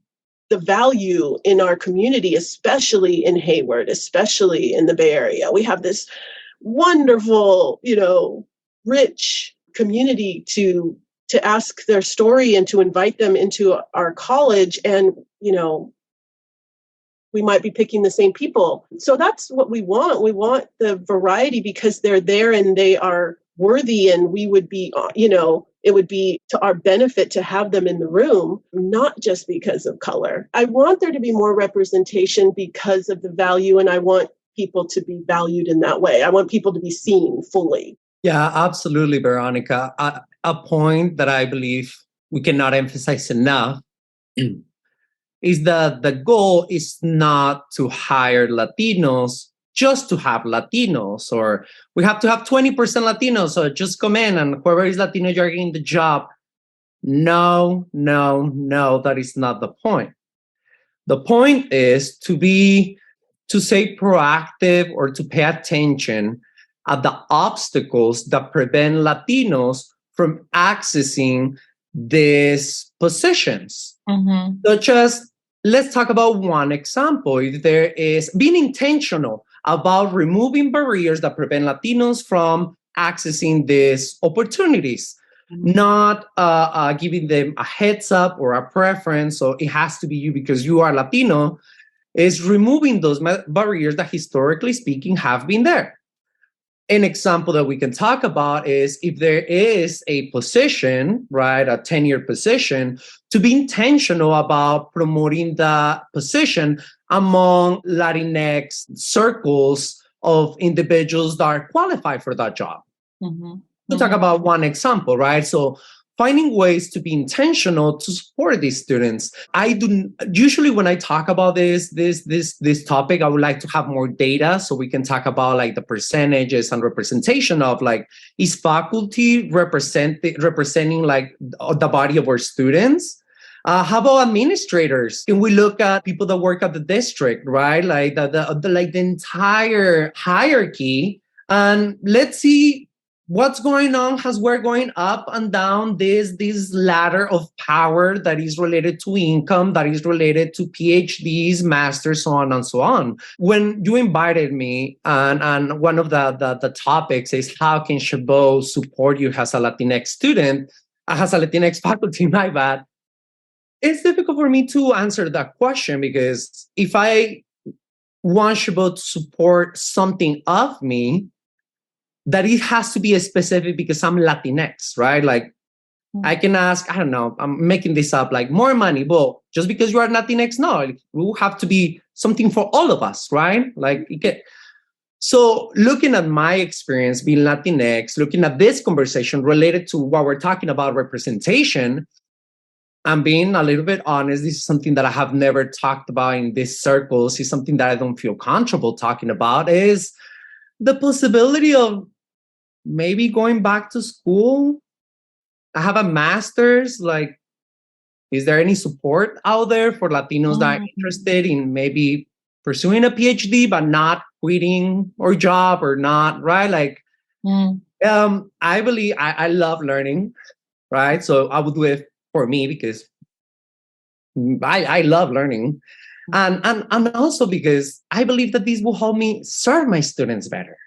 value in our community, especially in Hayward, especially in the Bay Area. We have this wonderful, rich community to ask their story and to invite them into our college. And, we might be picking the same people. So that's what we want. We want the variety because they're there and they are worthy, and we would be, it would be to our benefit to have them in the room, not just because of color. I want there to be more representation because of the value, and I want people to be valued in that way. I want people to be seen fully. Yeah, absolutely, Veronica. A point that I believe we cannot emphasize enough is that the goal is not to hire Latinos just to have Latinos, or we have to have 20% Latinos, so just come in and whoever is Latino, you're getting the job. No, that is not the point. The point is to say proactive or to pay attention at the obstacles that prevent Latinos from accessing these positions. Such as, let's talk about one example. If there is being intentional about removing barriers that prevent Latinos from accessing these opportunities, not giving them a heads up or a preference, so it has to be you because you are Latino, is removing those barriers that historically speaking have been there. An example that we can talk about is if there is a position, right, a tenured position, to be intentional about promoting the position among Latinx circles of individuals that are qualified for that job. We talk about one example, right? So finding ways to be intentional to support these students. Usually when I talk about this topic, I would like to have more data so we can talk about like the percentages and representation of like, is faculty representing like the body of our students? How about administrators? Can we look at people that work at the district, right? Like the entire hierarchy, and let's see what's going on as we're going up and down this ladder of power that is related to income, that is related to PhDs, masters, so on and so on. When you invited me, and one of the topics is how can Chabot support you as a Latinx student, as a Latinx faculty, my bad. It's difficult for me to answer that question because if I want Chabot to support something of me, that it has to be specific because I'm Latinx, right? Like, I can ask, I don't know, I'm making this up, like more money. Well, just because you are Latinx, no, it will have to be something for all of us, right? Like, so looking at my experience being Latinx, looking at this conversation related to what we're talking about, representation, I'm being a little bit honest. This is something that I have never talked about in these circles. It's something that I don't feel comfortable talking about, is the possibility of maybe going back to school. I have a master's. Like, is there any support out there for Latinos that are interested in maybe pursuing a PhD, but not quitting our job or not, right? Like, I believe I love learning, right? So I would do it for me because I love learning. And also because I believe that this will help me serve my students better.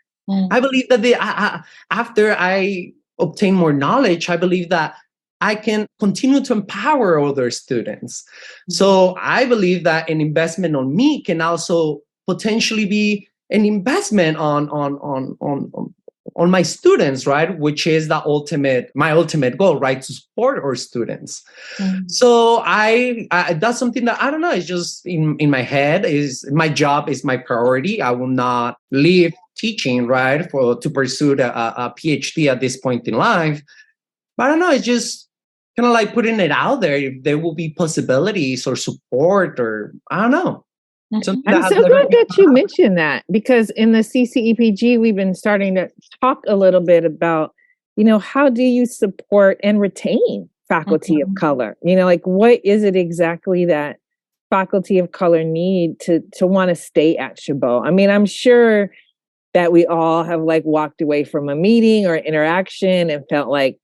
I believe that after I obtain more knowledge, I believe that I can continue to empower other students. So I believe that an investment on me can also potentially be an investment on my students, right? Which is my ultimate goal, right? To support our students. So I that's something that I don't know. It's just in my head. Is my job is my priority. I will not leave teaching, right, to pursue a PhD at this point in life. But I don't know. It's just kind of like putting it out there. If there will be possibilities or support, or I don't know. I'm so glad that you mentioned that, because in the CCEPG, we've been starting to talk a little bit about, how do you support and retain faculty of color? Like, what is it exactly that faculty of color need to want to stay at Chabot? I mean, I'm sure that we all have like walked away from a meeting or interaction and felt like,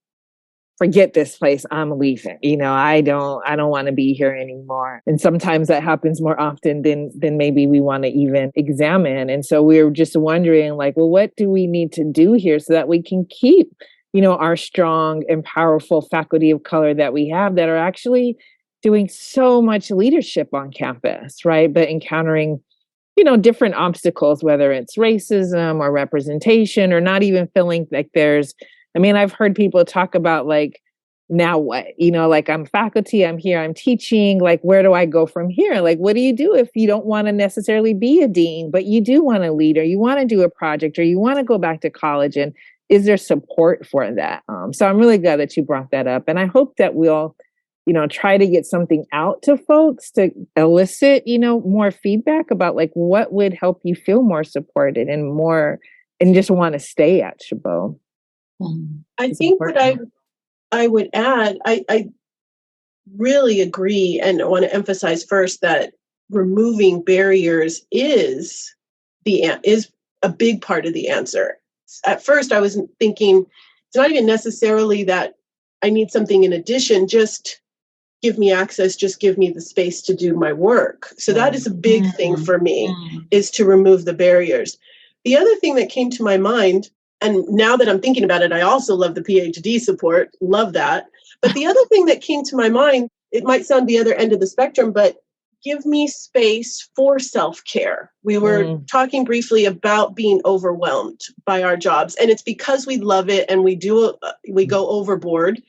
forget this place, I'm leaving. I don't want to be here anymore. And sometimes that happens more often than maybe we want to even examine. And so we're just wondering, like, well, what do we need to do here so that we can keep, our strong and powerful faculty of color that we have, that are actually doing so much leadership on campus, right? But encountering, different obstacles, whether it's racism or representation, or not even feeling like I've heard people talk about, like, now what? Like, I'm faculty, I'm here, I'm teaching, like, where do I go from here? Like, what do you do if you don't want to necessarily be a dean, but you do want to lead, or you want to do a project, or you want to go back to college? And is there support for that? So I'm really glad that you brought that up. And I hope that we'll, try to get something out to folks to elicit, more feedback about, like, what would help you feel more supported and just want to stay at Chabot. I think what I would add, I really agree, and I want to emphasize first that removing barriers is a big part of the answer. At first, I was thinking it's not even necessarily that I need something in addition, just give me access, just give me the space to do my work. So that is a big thing for me, is to remove the barriers. The other thing that came to my mind, and now that I'm thinking about it, I also love the PhD support, love that. But the other thing that came to my mind, it might sound the other end of the spectrum, but give me space for self-care. We were talking briefly about being overwhelmed by our jobs, and it's because we love it and we go overboard,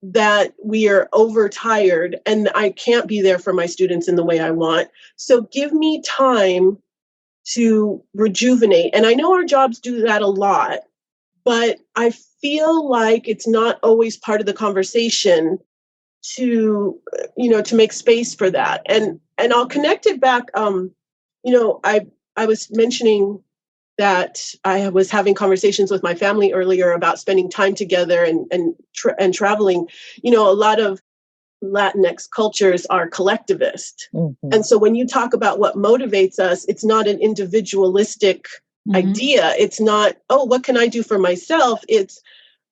that we are overtired, and I can't be there for my students in the way I want. So give me time to rejuvenate. And I know our jobs do that a lot, but I feel like it's not always part of the conversation to make space for that. And I'll connect it back. I was mentioning that I was having conversations with my family earlier about spending time together and traveling. A lot of Latinx cultures are collectivist. And so when you talk about what motivates us, it's not an individualistic idea. It's not, what can I do for myself? It's,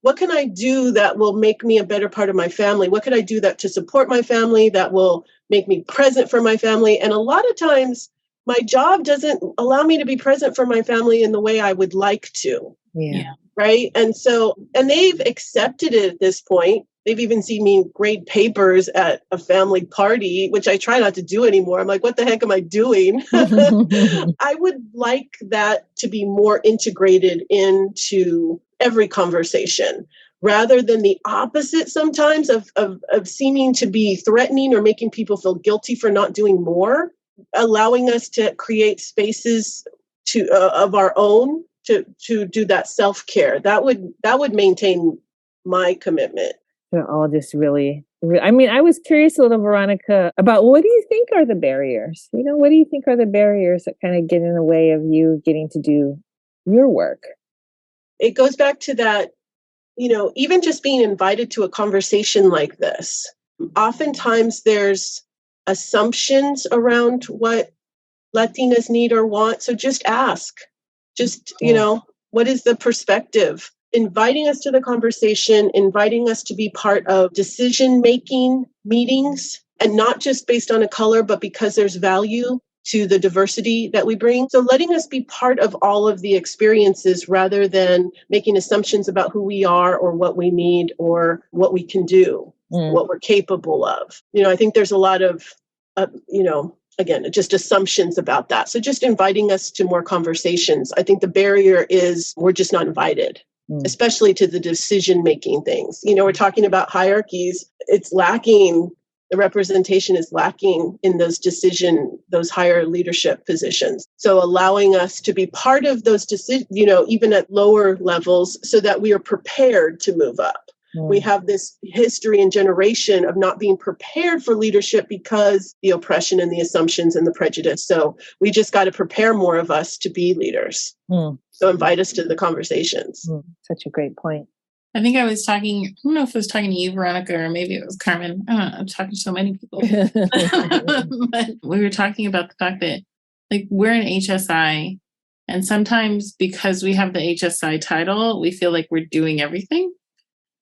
what can I do that will make me a better part of my family? What can I do to support my family, that will make me present for my family? And a lot of times my job doesn't allow me to be present for my family in the way I would like to. Yeah. Right. And they've accepted it at this point. They've even seen me grade papers at a family party, which I try not to do anymore. I'm like, what the heck am I doing? I would like that to be more integrated into every conversation, rather than the opposite sometimes of seeming to be threatening or making people feel guilty for not doing more, allowing us to create spaces of our own to do that self-care. That would maintain my commitment. They're all just really, I mean, I was curious a little, Veronica, about what do you think are the barriers? What do you think are the barriers that kind of get in the way of you getting to do your work? It goes back to that, even just being invited to a conversation like this. Oftentimes there's assumptions around what Latinas need or want. So just ask. What is the perspective? Inviting us to the conversation, inviting us to be part of decision-making meetings, and not just based on a color, but because there's value to the diversity that we bring. So letting us be part of all of the experiences rather than making assumptions about who we are or what we need or what we can do, what we're capable of. I think there's a lot of, again, just assumptions about that. So just inviting us to more conversations. I think the barrier is we're just not invited, especially to the decision-making things. We're talking about hierarchies. It's lacking. The representation is lacking in those higher leadership positions. So allowing us to be part of those decisions, even at lower levels, so that we are prepared to move up. We have this history and generation of not being prepared for leadership because the oppression and the assumptions and the prejudice. So we just got to prepare more of us to be leaders. So invite us to the conversations. Such a great point. I think I was talking, I don't know if I was talking to you, Veronica, or maybe it was Carmen. I don't know, I'm talking to so many people. But we were talking about the fact that we're an HSI, and sometimes because we have the HSI title, we feel like we're doing everything.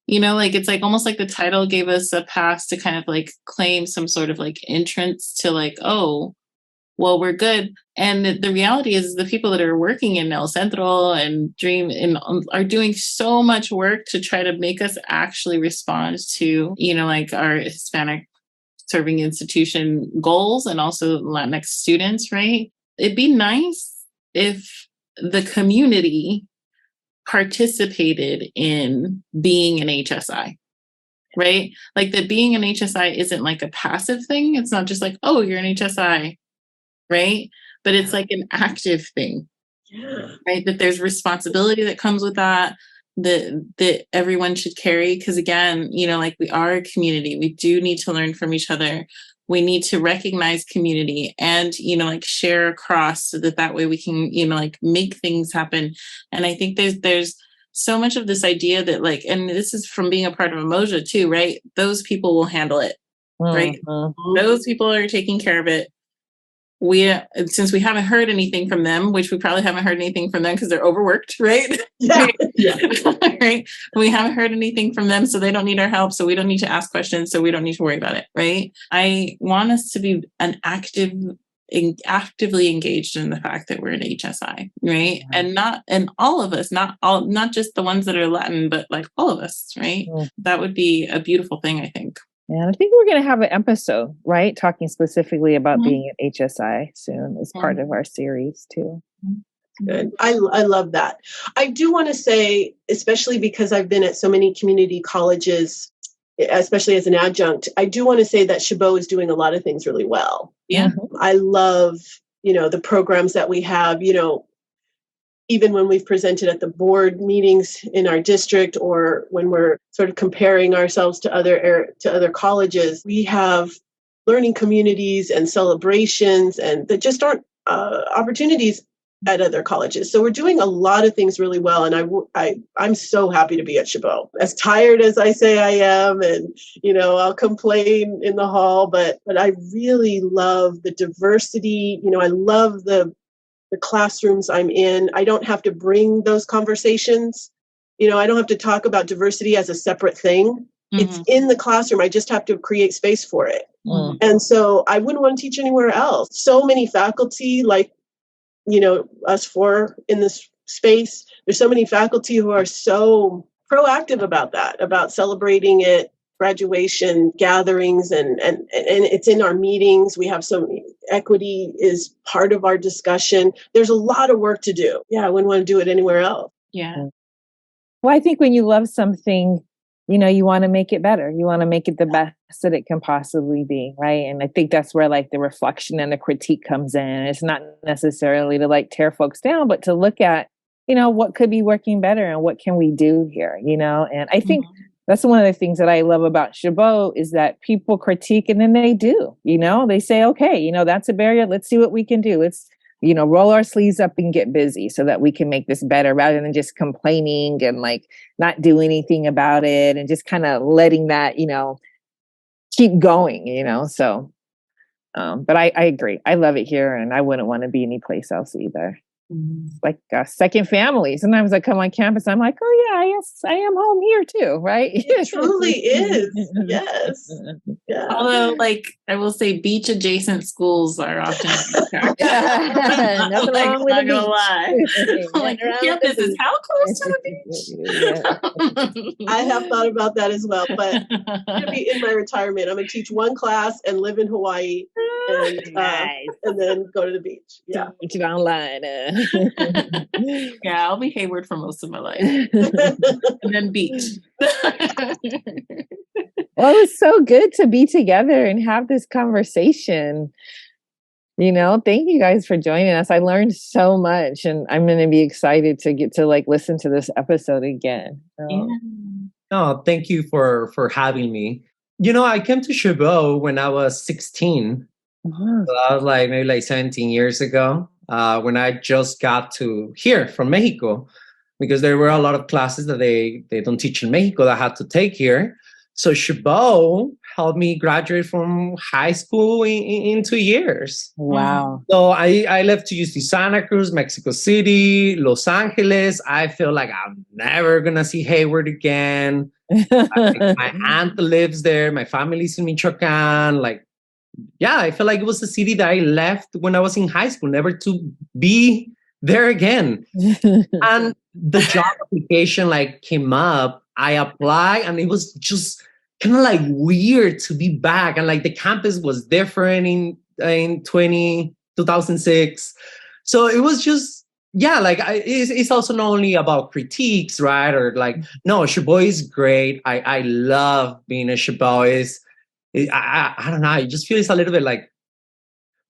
It's almost like the title gave us a pass to kind of claim some sort of entrance to oh, well, we're good. And the reality is the people that are working in El Centro and Dream are doing so much work to try to make us actually respond to, our Hispanic serving institution goals and also Latinx students, right? It'd be nice if the community participated in being an HSI, right? That being an HSI isn't a passive thing. It's not just oh, you're an HSI, right? But it's an active thing, right? That there's responsibility that comes with that everyone should carry. Because again, we are a community. We do need to learn from each other. We need to recognize community and, share across so that way we can, make things happen. And I think there's so much of this idea that and this is from being a part of Emoja too, right? Those people will handle it, right? Those people are taking care of it. Since we haven't heard anything from them, which we probably haven't heard anything from them because they're overworked, right? Yeah. Right. We haven't heard anything from them, so they don't need our help. So we don't need to ask questions. So we don't need to worry about it, right? I want us to be actively engaged in the fact that we're an HSI, right? Yeah. And all of us, not just the ones that are Latin, but all of us, right? Yeah. That would be a beautiful thing, I think. And I think we're going to have an episode, right, talking specifically about being an HSI soon as part of our series too. Good. I love that. I do want to say, especially because I've been at so many community colleges, especially as an adjunct, I do want to say that Chabot is doing a lot of things really well. Yeah. I love, the programs that we have, even when we've presented at the board meetings in our district or when we're sort of comparing ourselves to other colleges, we have learning communities and celebrations and that just aren't opportunities at other colleges. So we're doing a lot of things really well. And I'm so happy to be at Chabot. As tired as I say I am, and, I'll complain in the hall, but I really love the diversity. I love the classrooms I'm in. I don't have to bring those conversations. I don't have to talk about diversity as a separate thing. It's in the classroom. I just have to create space for it. And so I wouldn't want to teach anywhere else. So many faculty, us four in this space, there's so many faculty who are so proactive about that, about celebrating it, graduation gatherings and it's in our meetings. We have some equity is part of our discussion. There's a lot of work to do. Yeah, I wouldn't want to do it anywhere else. Yeah. Well, I think when you love something, you know, you want to make it better. You want to make it the best that it can possibly be, right? And I think that's where like the reflection and the critique comes in. It's not necessarily to like tear folks down, but to look at, you know, what could be working better and what can we do here, you know? And I think that's one of the things that I love about Chabot is that people critique and then they do, you know, they say, okay, you know, that's a barrier. Let's see what we can do. Let's, you know, roll our sleeves up and get busy so that we can make this better rather than just complaining and like not do anything about it and just kind of letting that, you know, keep going, you know? So, but I agree. I love it here and I wouldn't want to be anyplace else either. It's like a second family. Sometimes I come on campus, I'm like, oh yeah, yes, I am home here too, right? It truly is. Yes. Yeah. Although, like, I will say beach adjacent schools are often Nothing like, wrong with not the gonna beach. lie. Like, campus is how close to the beach? I have thought about that as well, but I'm gonna be in my retirement. I'm gonna teach one class and live in Hawaii and Nice. and then go to the beach. Yeah. Teach it online. Yeah, I'll be Hayward for most of my life. And then beach. Well, it was so good to be together and have this conversation. You know, thank you guys for joining us. I learned so much and I'm going to be excited to get to like listen to this episode again. Yeah. No, thank you for having me. You know, I came to Chabot when I was 16. So I was like maybe like 17 years ago when I just got to here from Mexico, because there were a lot of classes that they don't teach in Mexico that I had to take here. So Chabot helped me graduate from high school in 2 years. Wow. So I left to UC Santa Cruz, Mexico City, Los Angeles. I feel like I'm never going to see Hayward again. My aunt lives there. My family's in Michoacan. Like, yeah, I feel like it was a city that I left when I was in high school, never to be there again. And the job application like came up. I applied and it was just kind of like weird to be back. And like the campus was different in 2006. So it was just, yeah, like it's also not only about critiques, right? Or like, no, Chabot is great. I love being a Chabot. I don't know. I just feel it's a little bit like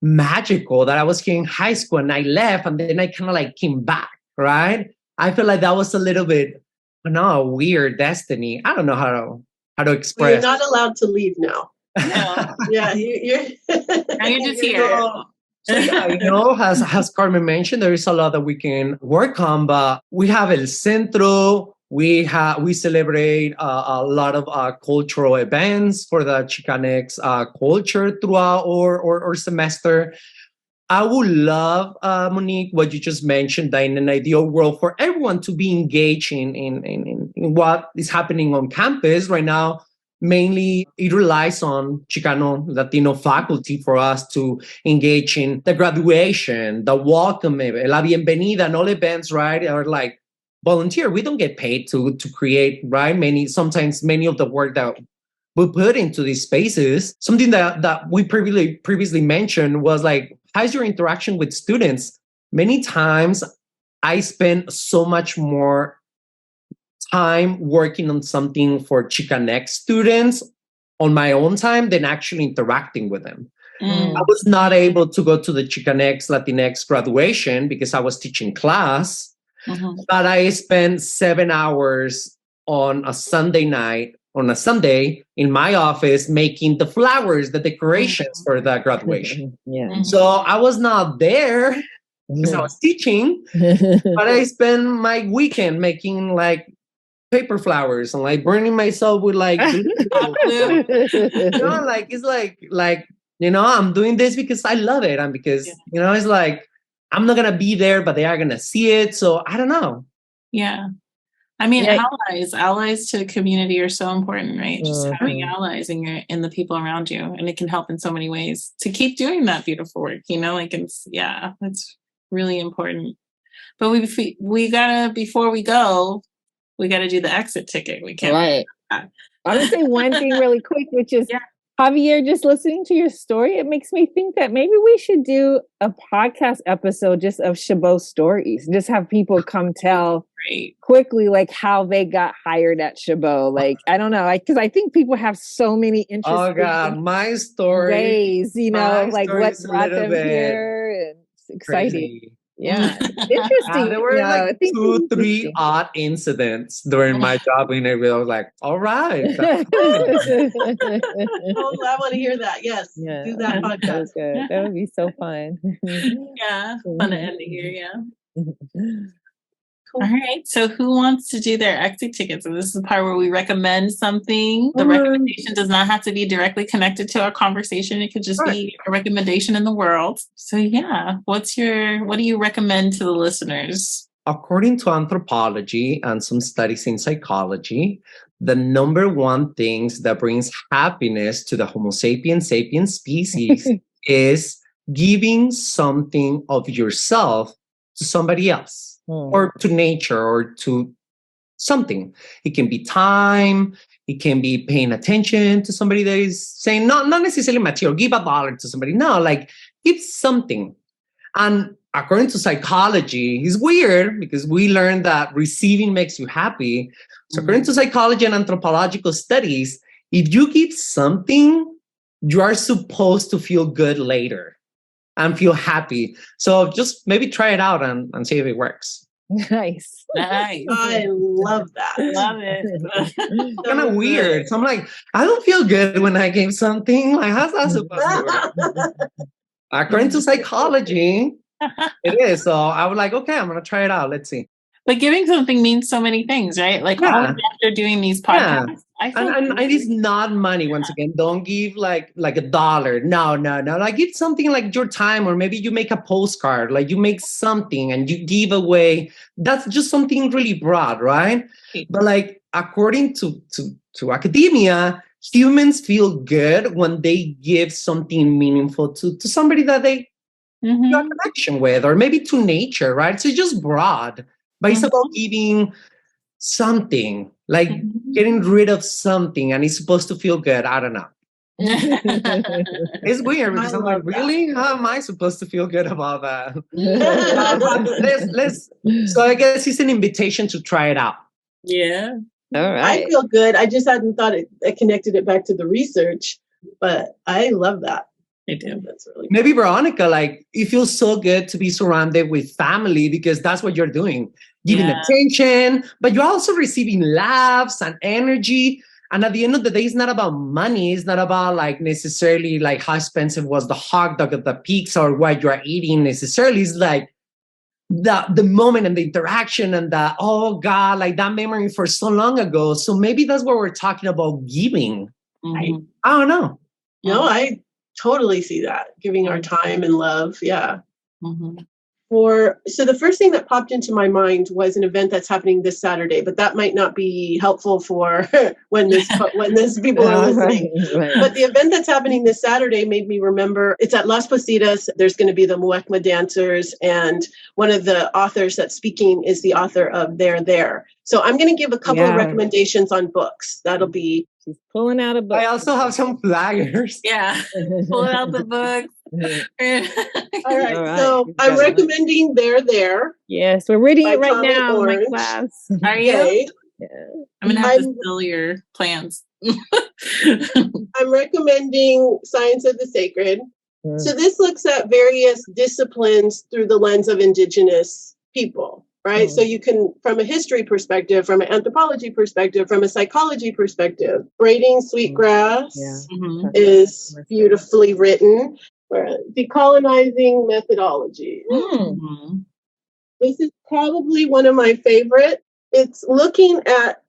magical that I was here in high school and I left and then I kind of like came back, right? I feel like that was a little bit, I don't know, a weird destiny. I don't know how to express. Well, you're not allowed to leave now. No. Yeah, you're Now you're just here. So yeah, you know, as Carmen mentioned, there is a lot that we can work on, but we have El Centro. We celebrate a lot of cultural events for the Chicanx culture throughout our semester. I would love, Monique, what you just mentioned, that in an ideal world for everyone to be engaged in what is happening on campus right now. Mainly, it relies on Chicano Latino faculty for us to engage in the graduation, the welcome, la bienvenida, and all events, right, are like volunteer. We don't get paid to create, right? Sometimes many of the work that we put into these spaces. Something that we previously mentioned was like, how's your interaction with students? Many times I spend so much more time working on something for Chicanx students on my own time than actually interacting with them. I was not able to go to the Chicanx Latinx graduation because I was teaching class, but I spent 7 hours on a Sunday night, on a Sunday in my office making the flowers, the decorations for the graduation. So I was not there because I was teaching, but I spent my weekend making like paper flowers and like burning myself with like glue. You know, like it's like you know, I'm doing this because I love it and because you know, it's like I'm not gonna be there, but they are gonna see it. So I don't know. Yeah. I mean, allies to the community are so important, right? Just having allies in the people around you, and it can help in so many ways to keep doing that beautiful work. You know, like it's really important. But we gotta, before we go, we gotta do the exit ticket. We can't. Right. I'm going to say one thing really quick, which is Javier, just listening to your story, it makes me think that maybe we should do a podcast episode just of Chabot stories. Just have people come tell quickly like how they got hired at Chabot. Like, I don't know, because I think people have so many interesting my story ways, like what brought them here. And it's exciting. Crazy. Yeah, interesting. There were like 2-3 odd incidents during my job interview. I was like, all right. I want to hear that. Yes, do that podcast. That would be so fun. Fun to end the year. Yeah. Cool. All right. So who wants to do their exit tickets? And this is the part where we recommend something. The recommendation does not have to be directly connected to our conversation. It could just be a recommendation in the world. So what do you recommend to the listeners? According to anthropology and some studies in psychology, the number one things that brings happiness to the Homo sapiens species is giving something of yourself to somebody else. Or to nature, or to something. It can be time. It can be paying attention to somebody that is saying, not necessarily material, give $1 to somebody. No, like give something. And according to psychology, it's weird because we learned that receiving makes you happy. So according to psychology and anthropological studies, if you give something, you are supposed to feel good later and feel happy. So just maybe try it out and see if it works. Nice. I love that. Love it. Kind of weird. So I'm like, I don't feel good when I gave something. Like, how's that supposed to work? According to psychology, it is. So I was like, okay, I'm going to try it out. Let's see. But giving something means so many things, right? Like all after doing these podcasts. And it is not money. Once again, don't give like $1. No. Like give something like your time, or maybe you make a postcard, like you make something and you give away. That's just something really broad, right? But like according to academia, humans feel good when they give something meaningful to somebody that they have a connection with, or maybe to nature, right? So it's just broad. But it's about giving something, like getting rid of something, and it's supposed to feel good. I don't know. It's weird because I'm like, really? How am I supposed to feel good about that? So I guess it's an invitation to try it out. Yeah. All right. I feel good. I just hadn't thought I connected it back to the research, but I love that. I do. That's really Maybe Veronica, like it feels so good to be surrounded with family because that's what you're doing. Giving attention, but you're also receiving laughs and energy. And at the end of the day, it's not about money. It's not about like necessarily like how expensive was the hot dog at the pizza or what you're eating necessarily. It's like the moment and the interaction and the, oh God, like that memory for so long ago. So maybe that's what we're talking about giving. I don't know. No, I totally see that. Giving our time and love. Yeah. So the first thing that popped into my mind was an event that's happening this Saturday, but that might not be helpful for when this people are listening. Right. But the event that's happening this Saturday made me remember, it's at Las Positas. There's going to be the Muecma dancers, and one of the authors that's speaking is the author of They're There. So I'm going to give a couple of recommendations on books. That'll be... She's pulling out a book. I also have some flyers. Yeah, pulling out the books. All right. So I'm recommending They're There. Yes, we're reading it right now in my class. Are you? Okay. Yeah. I'm going to have to steal your plans. I'm recommending Science of the Sacred. So this looks at various disciplines through the lens of Indigenous people, right? So you can, from a history perspective, from an anthropology perspective, from a psychology perspective, Braiding Sweetgrass is beautifully written. Decolonizing methodology. This is probably one of my favorite. It's looking at,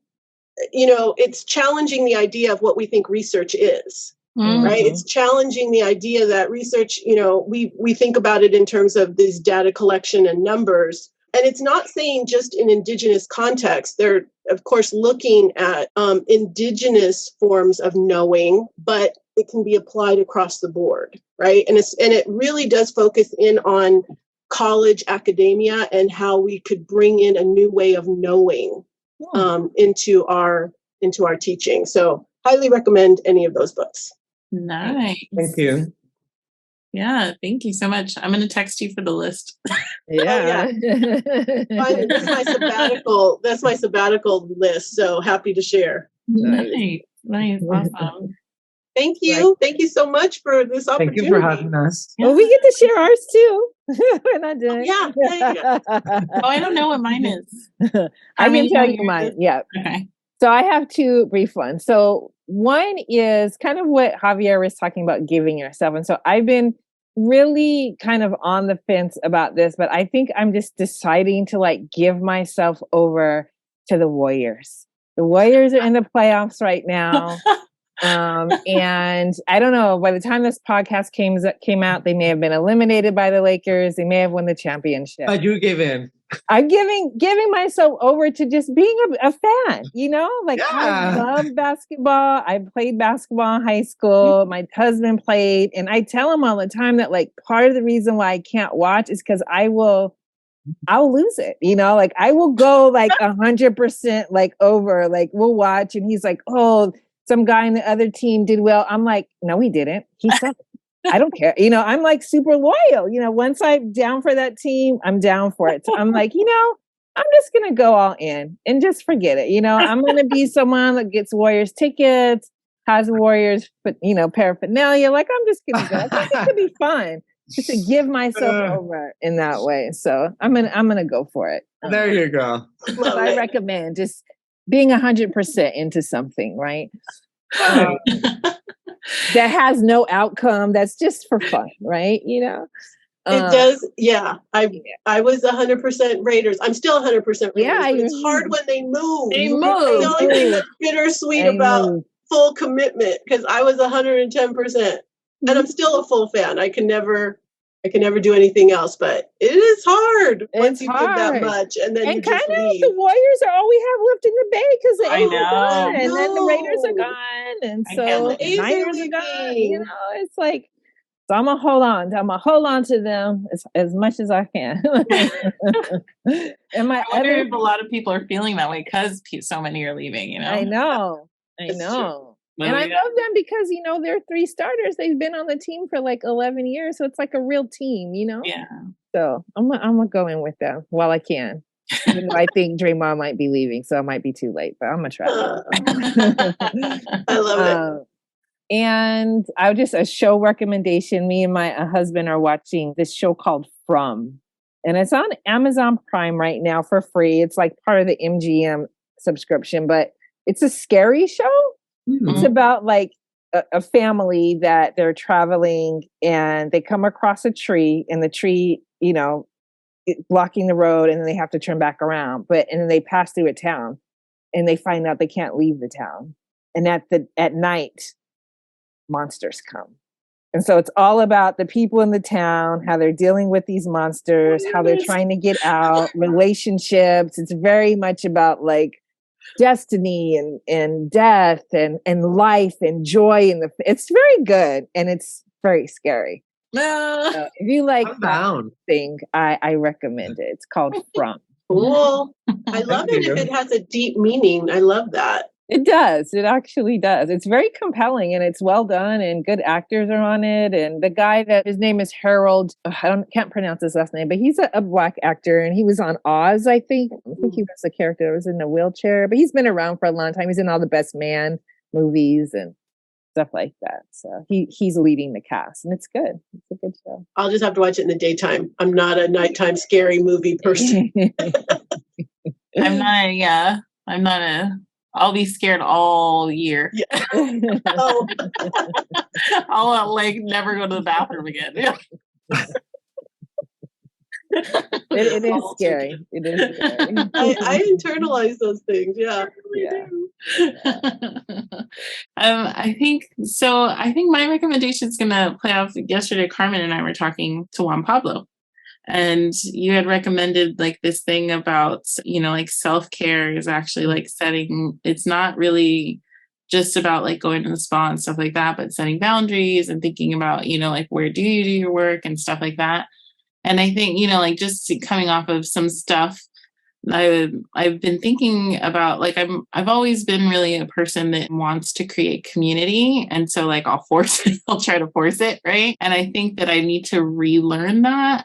it's challenging the idea of what we think research is, right? It's challenging the idea that research, we think about it in terms of this data collection and numbers. And it's not saying just in Indigenous context. They're, of course, looking at Indigenous forms of knowing, but it can be applied across the board, right? And it really does focus in on college academia and how we could bring in a new way of knowing into our into our teaching. So highly recommend any of those books. Nice. Thank you. Yeah, thank you so much. I'm going to text you for the list. Yeah. Fine. That's my sabbatical. That's my sabbatical list. So happy to share. Nice. Awesome. Thank you. Thank you so much for this opportunity. Thank you for having us. Well, we get to share ours too. We're not doing. Yeah. Oh, I don't know what mine is. I can tell you mine. Yeah. Okay. So I have two brief ones. So one is kind of what Javier was talking about, giving yourself. And so I've been really kind of on the fence about this, but I think I'm just deciding to like give myself over to the Warriors. The Warriors are in the playoffs right now. And I don't know, by the time this podcast came out, they may have been eliminated by the Lakers. They may have won the championship. But you give in. I'm giving myself over to just being a fan, you know, like I love basketball. I played basketball in high school. My husband played, and I tell him all the time that like part of the reason why I can't watch is because I'll lose it, you know, like I will go like 100% like over, like we'll watch. And he's like, oh, some guy in the other team did well. I'm like, no, he didn't. He sucked. I don't care. You know, I'm like super loyal. You know, once I'm down for that team, I'm down for it. So I'm like, you know, I'm just going to go all in and just forget it. You know, I'm going to be someone that gets Warriors tickets, has Warriors, but you know, paraphernalia. Like, I'm just going to go. I think it could be fun just to give myself over in that way. So I'm going to go for it. There you go. So I recommend just being 100% into something, right? That has no outcome. That's just for fun, right? You know, it does. Yeah, I was 100% Raiders. I'm still 100% Raiders. Yeah, but it's hard when they move. They move. The only thing that's bittersweet about full commitment, because I was 110%, and I'm still a full fan. I can never do anything else, but it is hard once you give that much, and then you just leave. The Warriors are all we have left in the Bay because the A's are gone, and then the Raiders are gone, and so the Niners are gone. You know, it's like, so I'm gonna hold on. I'm gonna hold on to them as much as I can. And I wonder if a lot of people are feeling that way because so many are leaving. You know, I know. And I love them because, you know, they're 3 starters. They've been on the team for like 11 years. So it's like a real team, you know? Yeah. So I'm gonna go in with them while I can. Even though I think Draymond might be leaving, so it might be too late, but I'm going to try. I love it. And a show recommendation. Me and my husband are watching this show called From. And it's on Amazon Prime right now for free. It's like part of the MGM subscription, but it's a scary show. Mm-hmm. It's about like a family that they're traveling and they come across a tree, and the tree, you know, blocking the road, and then they have to turn back around. And then they pass through a town and they find out they can't leave the town. And at night, monsters come. And so it's all about the people in the town, how they're dealing with these monsters, how they're trying to get out, relationships. It's very much about like destiny and death and life and joy. It's very good, and it's very scary. So if you like that thing, I recommend it. It's called From. Cool. I love it if it has a deep meaning. I love that. It does. It actually does. It's very compelling, and it's well done, and good actors are on it. And the guy his name is Harold. Can't pronounce his last name, but he's a Black actor, and he was on Oz, I think. I think he was the character that was in a wheelchair, but he's been around for a long time. He's in all the Best Man movies and stuff like that. So he's leading the cast, and it's good. It's a good show. I'll just have to watch it in the daytime. I'm not a nighttime scary movie person. I'm not a I'll be scared all year. Yeah. I'll like never go to the bathroom again. Yeah. It is scary. It is scary. I internalize those things. Yeah. I think my recommendation is going to play off. Yesterday, Carmen and I were talking to Juan Pablo, and you had recommended like this thing about, you know, like self-care is actually like it's not really just about like going to the spa and stuff like that, but setting boundaries and thinking about, you know, like where do you do your work and stuff like that. And I think, you know, like just coming off of some stuff I've been thinking about, like, I've always been really a person that wants to create community. And so like I'll try to force it. Right. And I think that I need to relearn that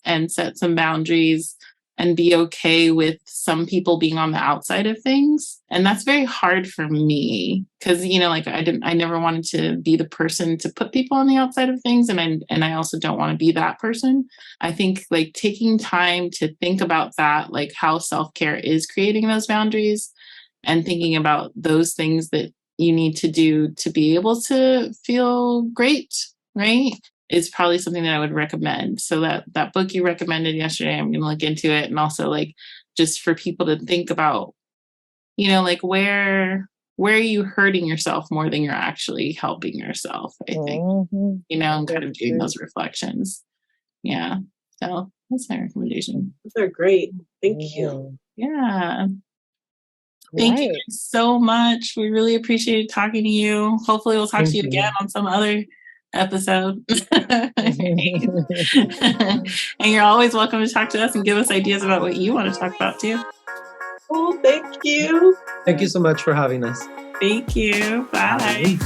and set some boundaries and be okay with some people being on the outside of things. And that's very hard for me because, like I never wanted to be the person to put people on the outside of things. And I also don't want to be that person. I think like taking time to think about that, like how self-care is creating those boundaries and thinking about those things that you need to do to be able to feel great, right? Is probably something that I would recommend. So that book you recommended yesterday, I'm going to look into it. And also like, just for people to think about, like where are you hurting yourself more than you're actually helping yourself, I think, and kind of doing those reflections. Yeah. So that's my recommendation. Those are great. Thank you. Yeah. Thank you so much. We really appreciated talking to you. Hopefully we'll talk to you again on some other episode. And you're always welcome to talk to us and give us ideas about what you want to talk about too. Oh, thank you. Thank you so much for having us. Thank you. Bye.